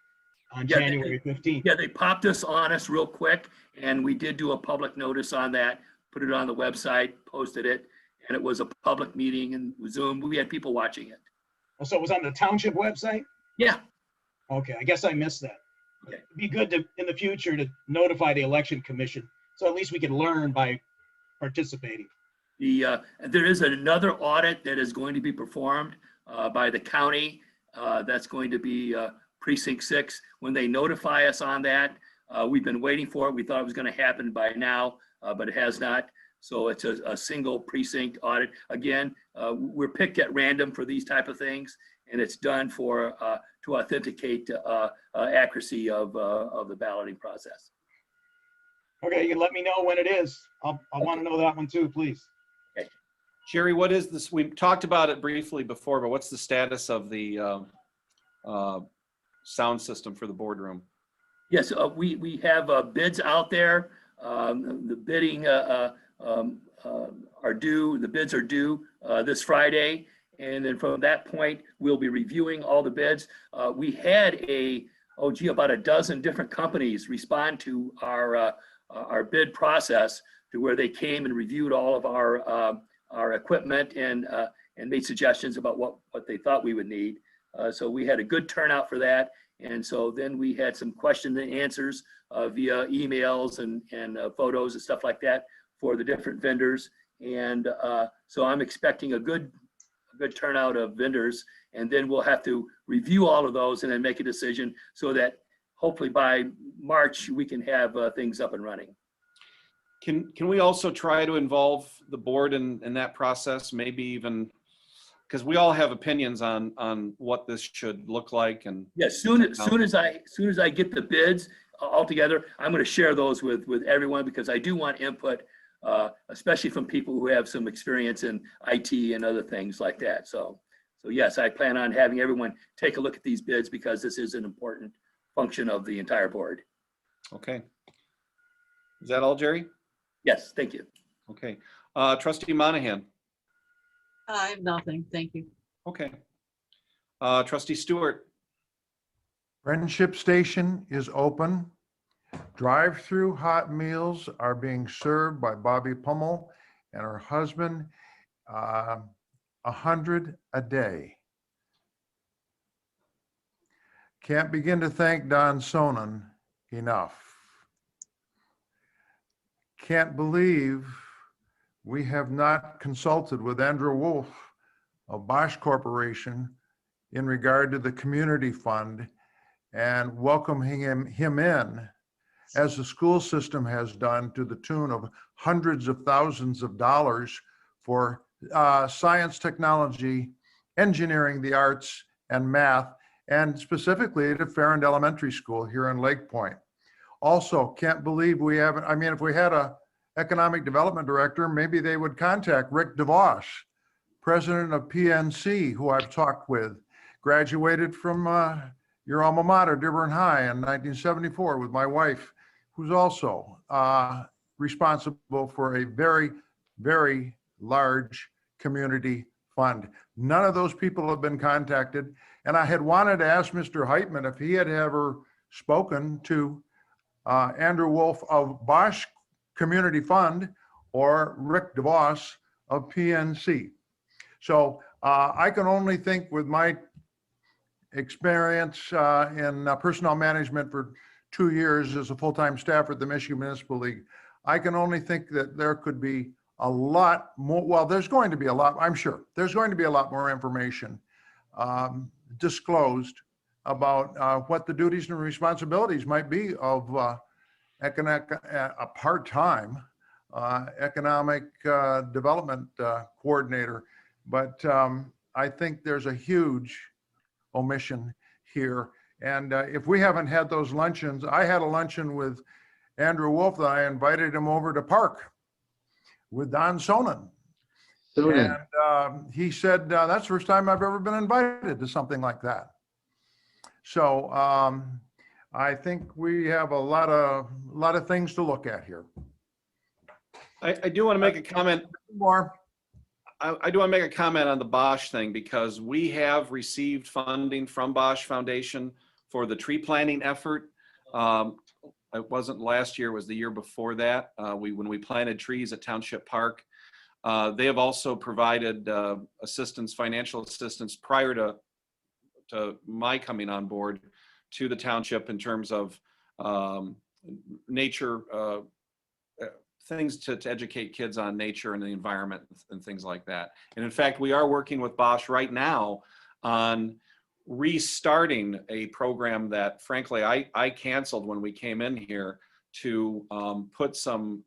on January 15th. Yeah, they popped us on us real quick, and we did do a public notice on that, put it on the website, posted it, and it was a public meeting and Zoom. We had people watching it. So it was on the township website? Yeah. Okay, I guess I missed that. Okay. It'd be good to, in the future, to notify the Election Commission, so at least we could learn by participating. There is another audit that is going to be performed by the county. That's going to be Precinct 6. When they notify us on that, we've been waiting for it. We thought it was going to happen by now, but it has not. So it's a single precinct audit. Again, we're picked at random for these type of things, and it's done for to authenticate accuracy of the balloting process. Okay, you can let me know when it is. I want to know that one too, please. Jerry, what is this? We talked about it briefly before, but what's the status of the sound system for the boardroom? Yes, we have bids out there. The bidding are due, the bids are due this Friday. And then from that point, we'll be reviewing all the bids. We had about a dozen different companies respond to our bid process, to where they came and reviewed all of our equipment and made suggestions about what they thought we would need. So we had a good turnout for that. And so then we had some question and answers via emails and photos and stuff like that for the different vendors. And so I'm expecting a good turnout of vendors, and then we'll have to review all of those and then make a decision so that hopefully by March we can have things up and running. Can we also try to involve the board in that process? Maybe even, because we all have opinions on what this should look like. And yes, soon as I get the bids all together, I'm going to share those with everyone, because I do want input, especially from people who have some experience in IT and other things like that. So yes, I plan on having everyone take a look at these bids, because this is an important function of the entire board. Okay. Is that all, Jerry? Yes, thank you. Okay. Trustee Monahan. I have nothing. Thank you. Okay. Trustee Stewart. Friendship Station is open. Drive-through hot meals are being served by Bobby Pummel and her husband, 100 a day. Can't begin to thank Don Sonnen enough. Can't believe we have not consulted with Andrew Wolf of Bosch Corporation in regard to the community fund and welcoming him in, as the school system has done, to the tune of hundreds of thousands of dollars for science, technology, engineering, the arts, and math, and specifically to Farrand Elementary School here in Lake Point. Also, can't believe we haven't, I mean, if we had a economic development director, maybe they would contact Rick DeVos, president of PNC, who I've talked with, graduated from your alma mater, Dearborn High, in 1974 with my wife, who's also responsible for a very, very large community fund. None of those people have been contacted. And I had wanted to ask Mr. Heitman if he had ever spoken to Andrew Wolf of Bosch Community Fund or Rick DeVos of PNC. So I can only think, with my experience in personnel management for 2 years as a full-time staffer at the Michigan Municipal League, I can only think that there could be a lot more, well, there's going to be a lot, I'm sure, there's going to be a lot more information disclosed about what the duties and responsibilities might be of a part-time economic development coordinator. But I think there's a huge omission here. And if we haven't had those luncheons, I had a luncheon with Andrew Wolf that I invited him over to Park with Don Sonnen. And he said, that's the first time I've ever been invited to something like that. So I think we have a lot of things to look at here. I do want to make a comment. More. I do want to make a comment on the Bosch thing, because we have received funding from Bosch Foundation for the tree planting effort. It wasn't last year, it was the year before that, when we planted trees at Township Park. They have also provided assistance, financial assistance, prior to my coming on board, to the township in terms of nature, things to educate kids on nature and the environment and things like that. And in fact, we are working with Bosch right now on restarting a program that, frankly, I canceled when we came in here, to put some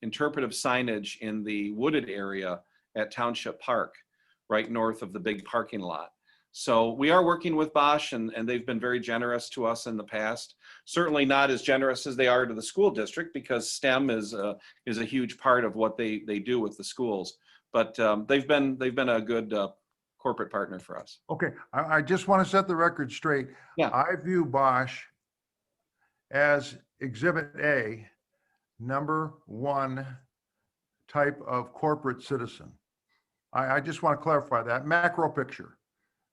interpretive signage in the wooded area at Township Park, right north of the big parking lot. So we are working with Bosch, and they've been very generous to us in the past. Certainly not as generous as they are to the school district, because STEM is a huge part of what they do with the schools. But they've been a good corporate partner for us. Okay, I just want to set the record straight. Yeah. I view Bosch as Exhibit A, number 1 type of corporate citizen. I just want to clarify that macro picture.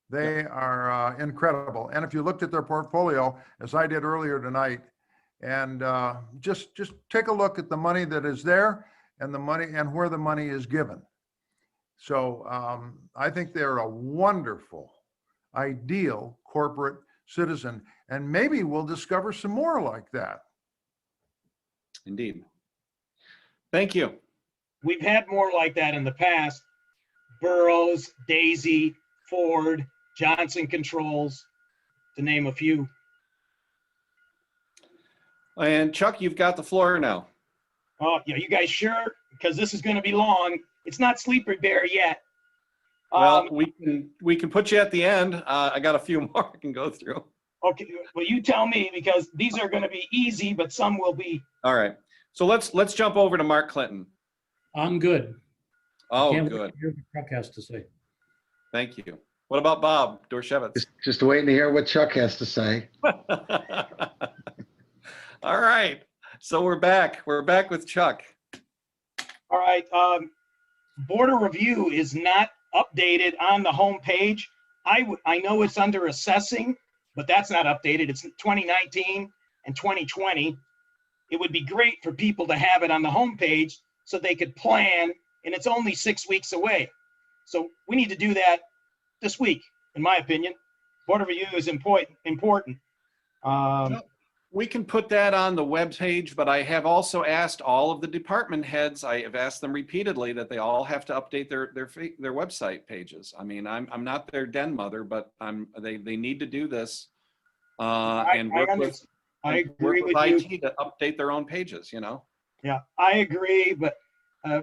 They are incredible. And if you looked at their portfolio, as I did earlier tonight, and just take a look at the money that is there and the money and where the money is given. So I think they're a wonderful, ideal corporate citizen, and maybe we'll discover some more like that. Indeed. Thank you. We've had more like that in the past. Burroughs, Daisy, Ford, Johnson Controls, to name a few. And Chuck, you've got the floor now. Oh, yeah, you guys sure? Because this is going to be long. It's not Sleepy Bear yet. Well, we can put you at the end. I got a few more I can go through. Okay, well, you tell me, because these are going to be easy, but some will be. All right. So let's jump over to Mark Clinton. I'm good. Oh, Can't wait good. to hear what Chuck has to say. Thank you. What about Bob Dorshevitz? Just waiting to hear what Chuck has to say. All right. So we're back. We're back with Chuck. All right. Border review is not updated on the home page. I know it's under assessing, but that's not updated. It's 2019 and 2020. It would be great for people to have it on the home page so they could plan, and it's only 6 weeks away. So we need to do that this week, in my opinion. Border review is important. We can put that on the web page, but I have also asked all of the department heads, I have asked them repeatedly that they all have to update their website pages. I mean, I'm not their den mother, but they need to do this and work with IT to update their own pages, you know? Yeah, I agree, but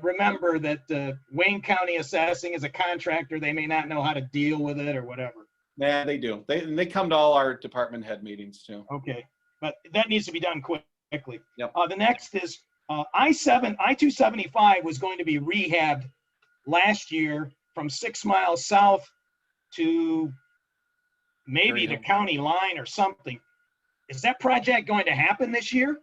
remember that Wayne County Assessing is a contractor. They may not know how to deal with it or whatever. Yeah, they do. They come to all our department head meetings too. Okay, but that needs to be done quickly. Yep. The next is I-275 was going to be rehabbed last year from 6 miles south to maybe the county line or something. Is that project going to happen this year?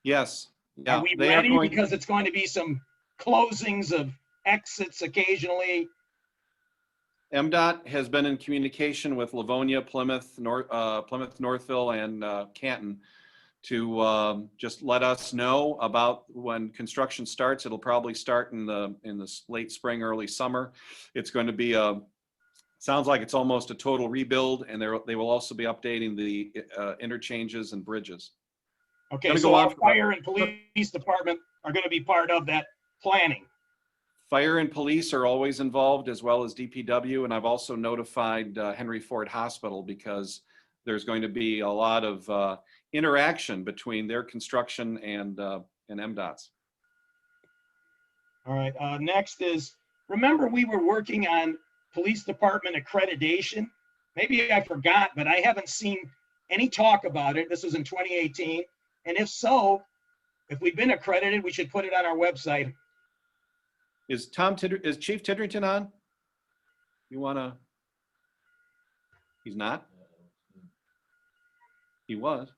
Yes. Yeah, are we ready? Because it's going to be some closings of exits occasionally. MDOT has been in communication with Livonia, Plymouth, Northville, and Canton to just let us know about when construction starts. It'll probably start in the late spring, early summer. It's going to be sounds like it's almost a total rebuild, and they will also be updating the interchanges and bridges. Okay, so our fire and police department are going to be part of that planning. Fire and police are always involved, as well as DPW, and I've also notified Henry Ford Hospital because there's going to be a lot of interaction between their construction and MDOT's. All right, next is, remember we were working on police department accreditation? Maybe I forgot, but I haven't seen any talk about it. This was in 2018. And if so, if we've been accredited, we should put it on our website. Is Chief Tidrington on? You wanna? He's not? He was.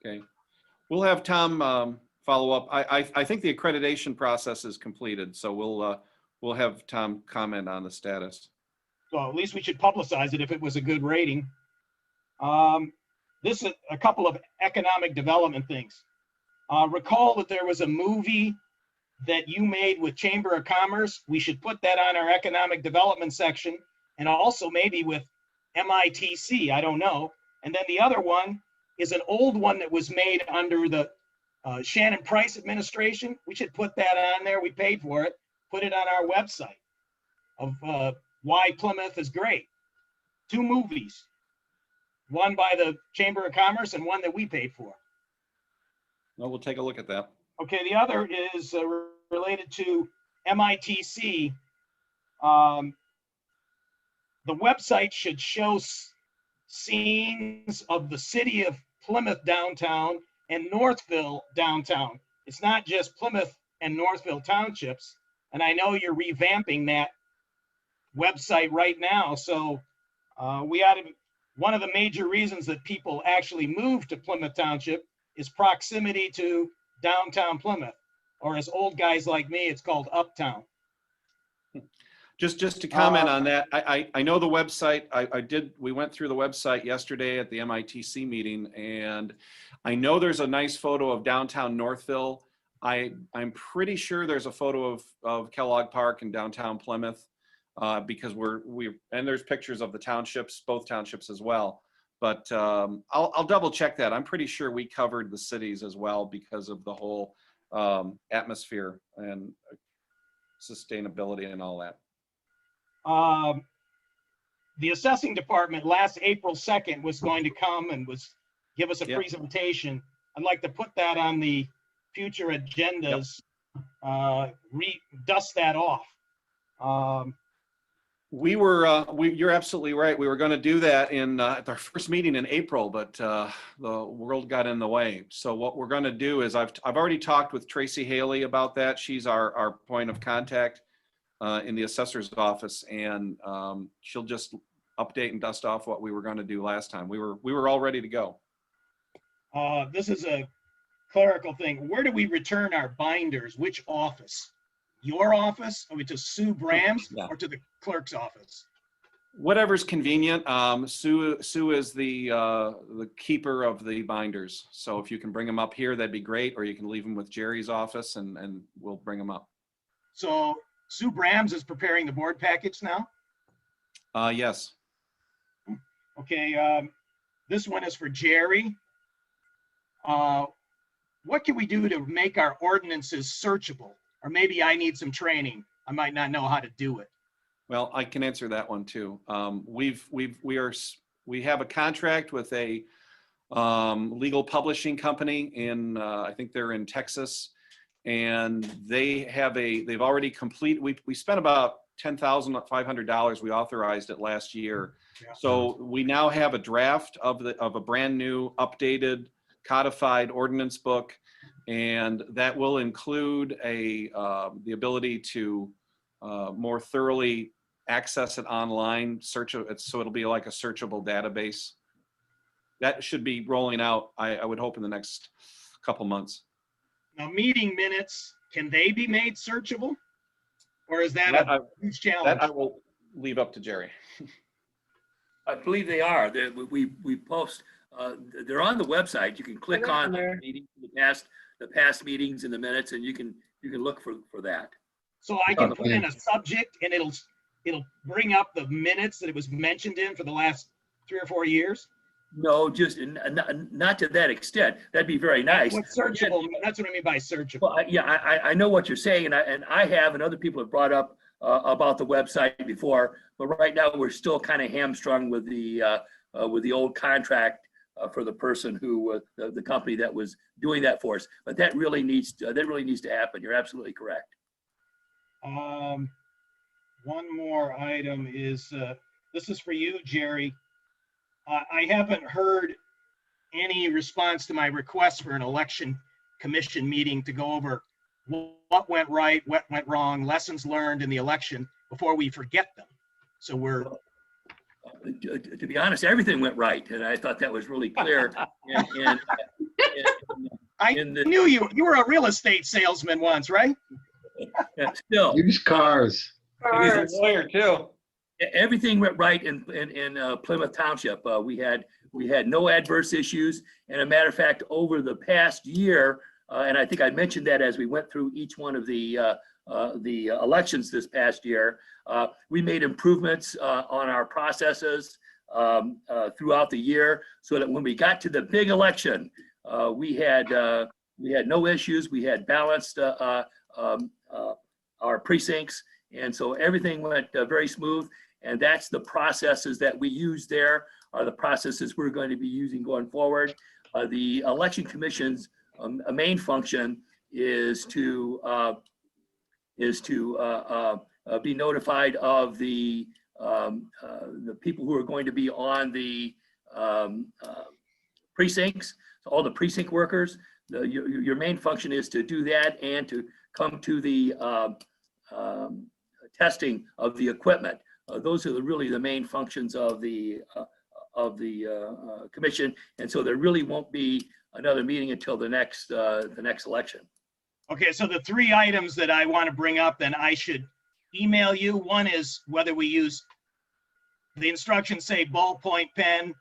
Okay. We'll have Tom follow up. I think the accreditation process is completed, so we'll have Tom comment on the status. So at least we should publicize it if it was a good rating. This is a couple of economic development things. Recall that there was a movie that you made with Chamber of Commerce. We should put that on our economic development section, and also maybe with MITC, I don't know. And then the other one is an old one that was made under the Shannon Price administration. We should put that on there. We paid for it. Put it on our website of why Plymouth is great. 2 movies, one by the Chamber of Commerce and one that we paid for. Well, we'll take a look at that. Okay, the other is related to MITC. The website should show scenes of the city of Plymouth downtown and Northville downtown. It's not just Plymouth and Northville townships. And I know you're revamping that website right now. So we ought to one of the major reasons that people actually move to Plymouth Township is proximity to downtown Plymouth, or as old guys like me, it's called uptown. Just to comment on that, I know the website, we went through the website yesterday at the MITC meeting, and I know there's a nice photo of downtown Northville. I'm pretty sure there's a photo of Kellogg Park in downtown Plymouth, because and there's pictures of the townships, both townships as well. But I'll double check that. I'm pretty sure we covered the cities as well because of the whole atmosphere and sustainability and all that. The assessing department last April 2nd was going to come and give us a Yep. presentation. I'd like to put that on the future agendas, dust that off. You're absolutely right. We were going to do that at our first meeting in April, but the world got in the way. So what we're going to do is I've already talked with Tracy Haley about that. She's our point of contact in the assessor's office, and she'll just update and dust off what we were going to do last time. We were all ready to go. This is a clerical thing. Where do we return our binders? Which office? Your office? Are we to Sue Bram's or to the clerk's office? Whatever's convenient. Sue is the keeper of the binders. So if you can bring them up here, that'd be great. Or you can leave them with Jerry's office, and we'll bring them up. So Sue Bram's is preparing the board package now? Yes. Okay, this one is for Jerry. What can we do to make our ordinances searchable? Or maybe I need some training. I might not know how to do it. Well, I can answer that one too. We have a contract with a legal publishing company in I think they're in Texas, and they've already complete. We spent about $10,500. We authorized it last year. Yeah. So we now have a draft of a brand new updated codified ordinance book, and that will include the ability to more thoroughly access it online, so it'll be like a searchable database. That should be rolling out, I would hope, in the next couple months. Now, meeting minutes, can they be made searchable? Or is that a huge challenge? That I will leave up to Jerry. I believe they are. We post, they're on the website. You can click on the meeting, the past meetings and the minutes, and you can look for that. So I can put in a subject and it'll bring up the minutes that it was mentioned in for the last 3 or 4 years? No, just not to that extent. That'd be very nice. What's searchable? That's what I mean by searchable. Well, I know what you're saying, and I have, and other people have brought up about the website before, but right now we're still kind of hamstrung with the old contract for the person who the company that was doing that for us. But that really needs to happen. You're absolutely correct. One more item is this is for you, Jerry. I haven't heard any response to my request for an election commission meeting to go over what went right, what went wrong, lessons learned in the election before we forget them. So we're. To be honest, everything went right, and I thought that was really clear. I knew you were a real estate salesman once, right? Still. Used cars. He's a lawyer too. Everything went right in Plymouth Township. We had no adverse issues, and a matter of fact, over the past year, and I think I mentioned that as we went through each one of the elections this past year, we made improvements on our processes throughout the year, so that when we got to the big election, we had no issues. We had balanced our precincts, and so everything went very smooth. And that's the processes that we use there are the processes we're going to be using going forward. The Election Commission's main function is to be notified of the people who are going to be on the precincts, so all the precinct workers. Your main function is to do that and to come to the testing of the equipment. Those are really the main functions of the commission. And so there really won't be another meeting until the next election. Okay, so the 3 items that I want to bring up, then I should email you. One is whether we use, the instructions say ballpoint pen,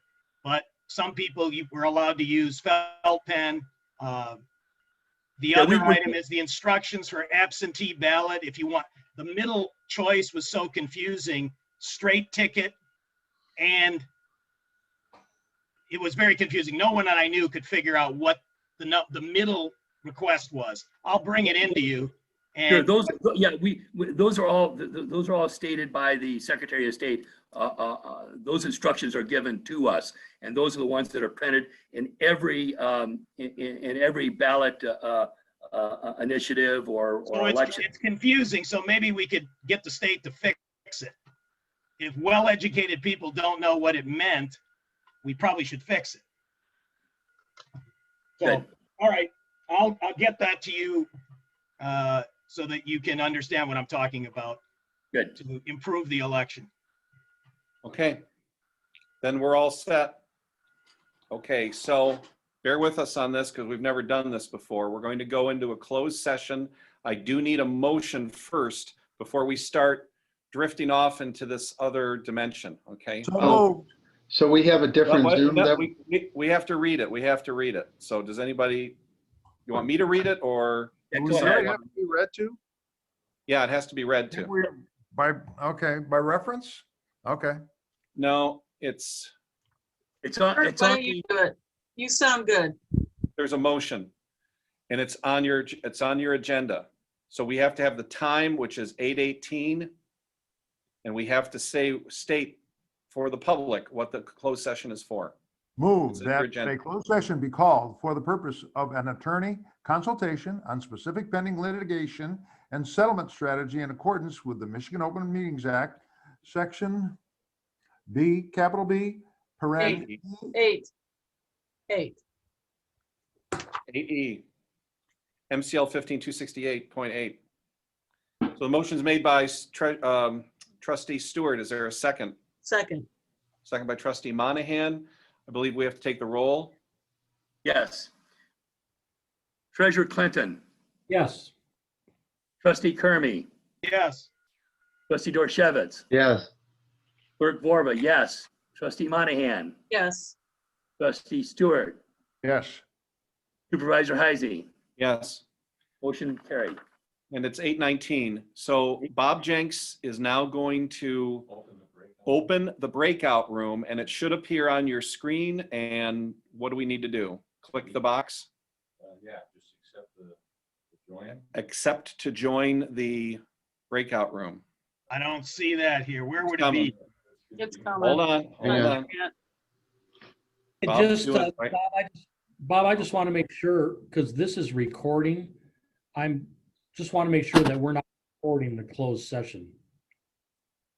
but some people were allowed to use felt pen. The Yeah, other item is the instructions for absentee ballot. If you want, the middle choice was so confusing, straight ticket, and it was very confusing. No one that I knew could figure out what the middle request was. I'll bring it into you. Sure, And those, yeah, those are all stated by the Secretary of State. Those instructions are given to us, and those are the ones that are printed in every ballot initiative or so election. it's confusing, so maybe we could get the state to fix it. If well-educated people don't know what it meant, we probably should fix it. So, Good. all right, I'll get that to you so that you can understand what I'm talking about. Good. To improve the election. Okay, then we're all set. Okay, so bear with us on this because we've never done this before. We're going to go into a closed session. I do need a motion first before we start drifting off into this other dimension, okay? So we have a different Zoom No, that we have to read it. We have to read it. So does anybody, you want me to read it or? Yeah, Does go it ahead. really have to be read to? Yeah, it has to be read to. Okay, by reference? Okay. No, it's, on. Why don't you do it? You sound good. there's a motion and it's on your agenda. So we have to have the time, which is 8:18. And we have to state for the public what the closed session is for. Move It's in your that agenda. a closed session be called for the purpose of an attorney consultation on specific pending litigation and settlement strategy in accordance with the Michigan Open Meetings Act, Section B, capital B, paren. 8. 8E, MCL 15268.8. So the motion's made by Trustee Stewart. Is there a second? Second. Second by Trustee Monahan. I believe we have to take the roll. Yes. Treasurer Clinton, Yes. Trustee Kermy, Yes. Trustee Dorchevitz, yes. Clerk Vorba, yes. Trustee Monahan, Yes. Trustee Stewart, Yes. Supervisor Heisey. Yes. Motion carried. And it's 8:19. So Bob Jenks is now going to open the breakout room and it should appear on your screen. And what do we need to do? Click the box? Yeah, just accept the join. Accept to join the breakout room. I don't see that here. Where would it Coming. be? It's coming. Hold on, hold Yeah. on. It Bob, just, do it, right? Bob, I just want to make sure, because this is recording, just want to make sure that we're not recording the closed session.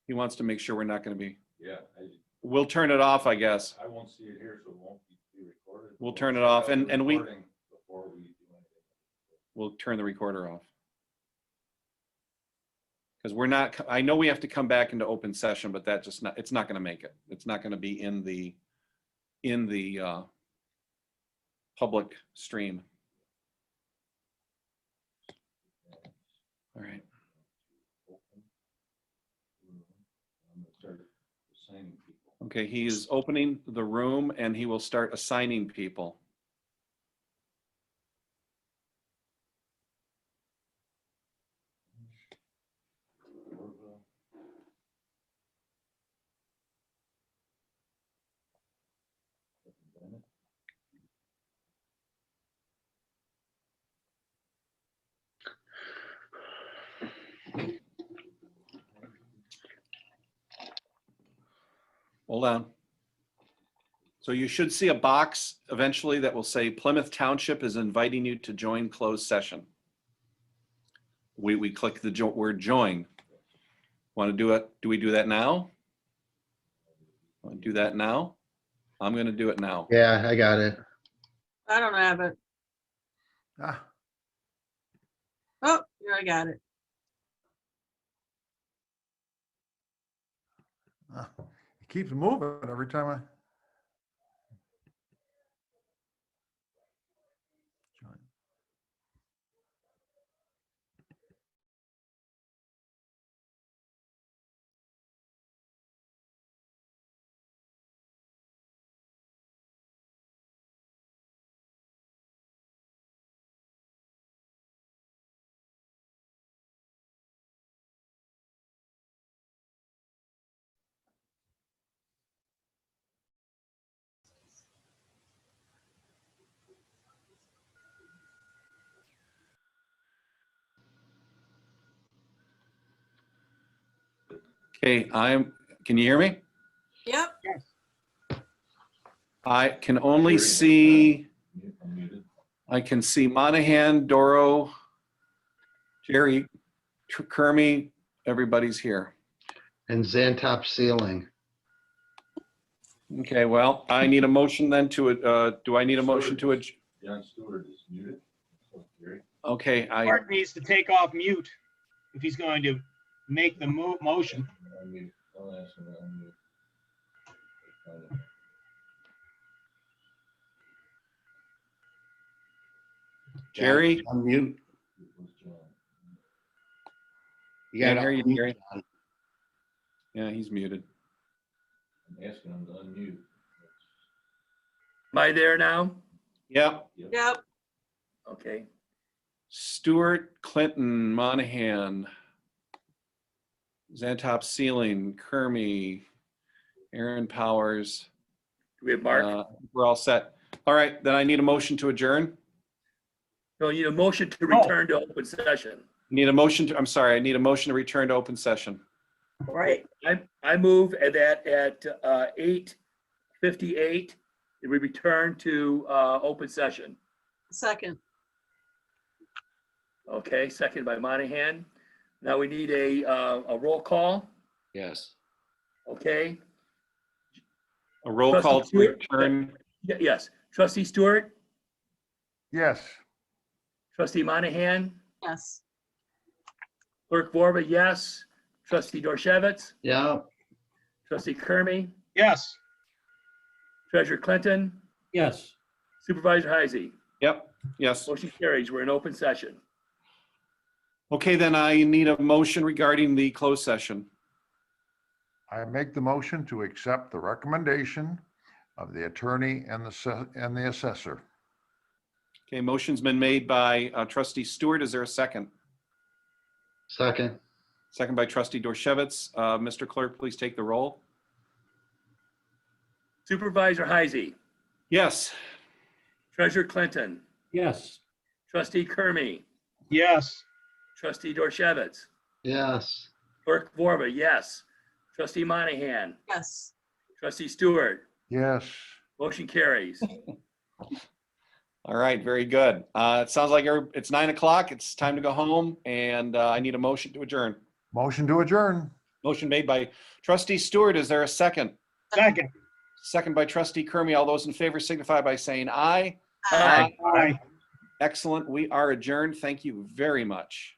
He wants to make sure we're not going to be. Yeah, We'll turn it off, I guess. I won't see it here, so it won't be recorded. We'll turn it off and we, Recording before we do anything. we'll turn the recorder off. Because we're not, I know we have to come back into open session, but that just not, it's not going to make it. It's not going to be in the public stream. All right. I'm gonna start assigning people. Okay, he is opening the room and he will start assigning people. Hold on. So you should see a box eventually that will say Plymouth Township is inviting you to join closed session. We click the word join. Want to do it? Do we do that now? Want to do that now? I'm going to do it now. Yeah, I got it. I don't have it. Ah, Oh, here I got it. it keeps moving every time Okay, can you hear me? Yep. I can only see, I can see Monahan, Doro, Jerry, Kermy, everybody's here. And Xantop Ceiling. Okay, well, I need a motion then do I need a motion to adjourn? John Stewart is muted. So, Gary. Okay, Mark needs to take off mute if he's going to make the motion. Unmute. I'll ask him to unmute. Jerry? Unmute. It was John. You Can't gotta hear you, unmute, Jerry. John. Yeah, he's muted. I'm asking him to unmute. Am I there now? Yep. Yep. Okay. Stewart, Clinton, Monahan, Xantop Ceiling, Kermy, Aaron Powers. Do we have Mark? We're all set. All right, then I need a motion to adjourn. No, you need a motion to return to open session. Need a motion to, I'm sorry, I need a motion to return to open session. Right. I move that at 8:58, we return to open session. Second. Okay, second by Monahan. Now we need a roll call. Yes. Okay. A roll call to Stewart? return. Yes. Trustee Stewart, Yes. Trustee Monahan, Yes. Clerk Borba, yes. Trustee Dorchevitz, Yeah. Trustee Kermy, Yes. Treasurer Clinton, Yes. Supervisor Heisey. Yep, yes. Motion carries. We're in open session. Okay, then I need a motion regarding the closed session. I make the motion to accept the recommendation of the attorney and the assessor. Okay, motion's been made by Trustee Stewart. Is there a second? Second. Second by Trustee Dorchevitz. Mr. Clerk, please take the roll. Supervisor Heisey, Yes. Treasurer Clinton, Yes. Trustee Kermy, Yes. Trustee Dorchevitz, Yes. Clerk Borba, yes. Trustee Monahan, Yes. Trustee Stewart, Yes. motion carries. All right, very good. It sounds like it's 9 o'clock. It's time to go home, and I need a motion to adjourn. Motion to adjourn. Motion made by Trustee Stewart. Is there a second? Second. Second by Trustee Kermy. All those in favor signify by saying aye. Aye. Aye. Excellent. We are adjourned. Thank you very much.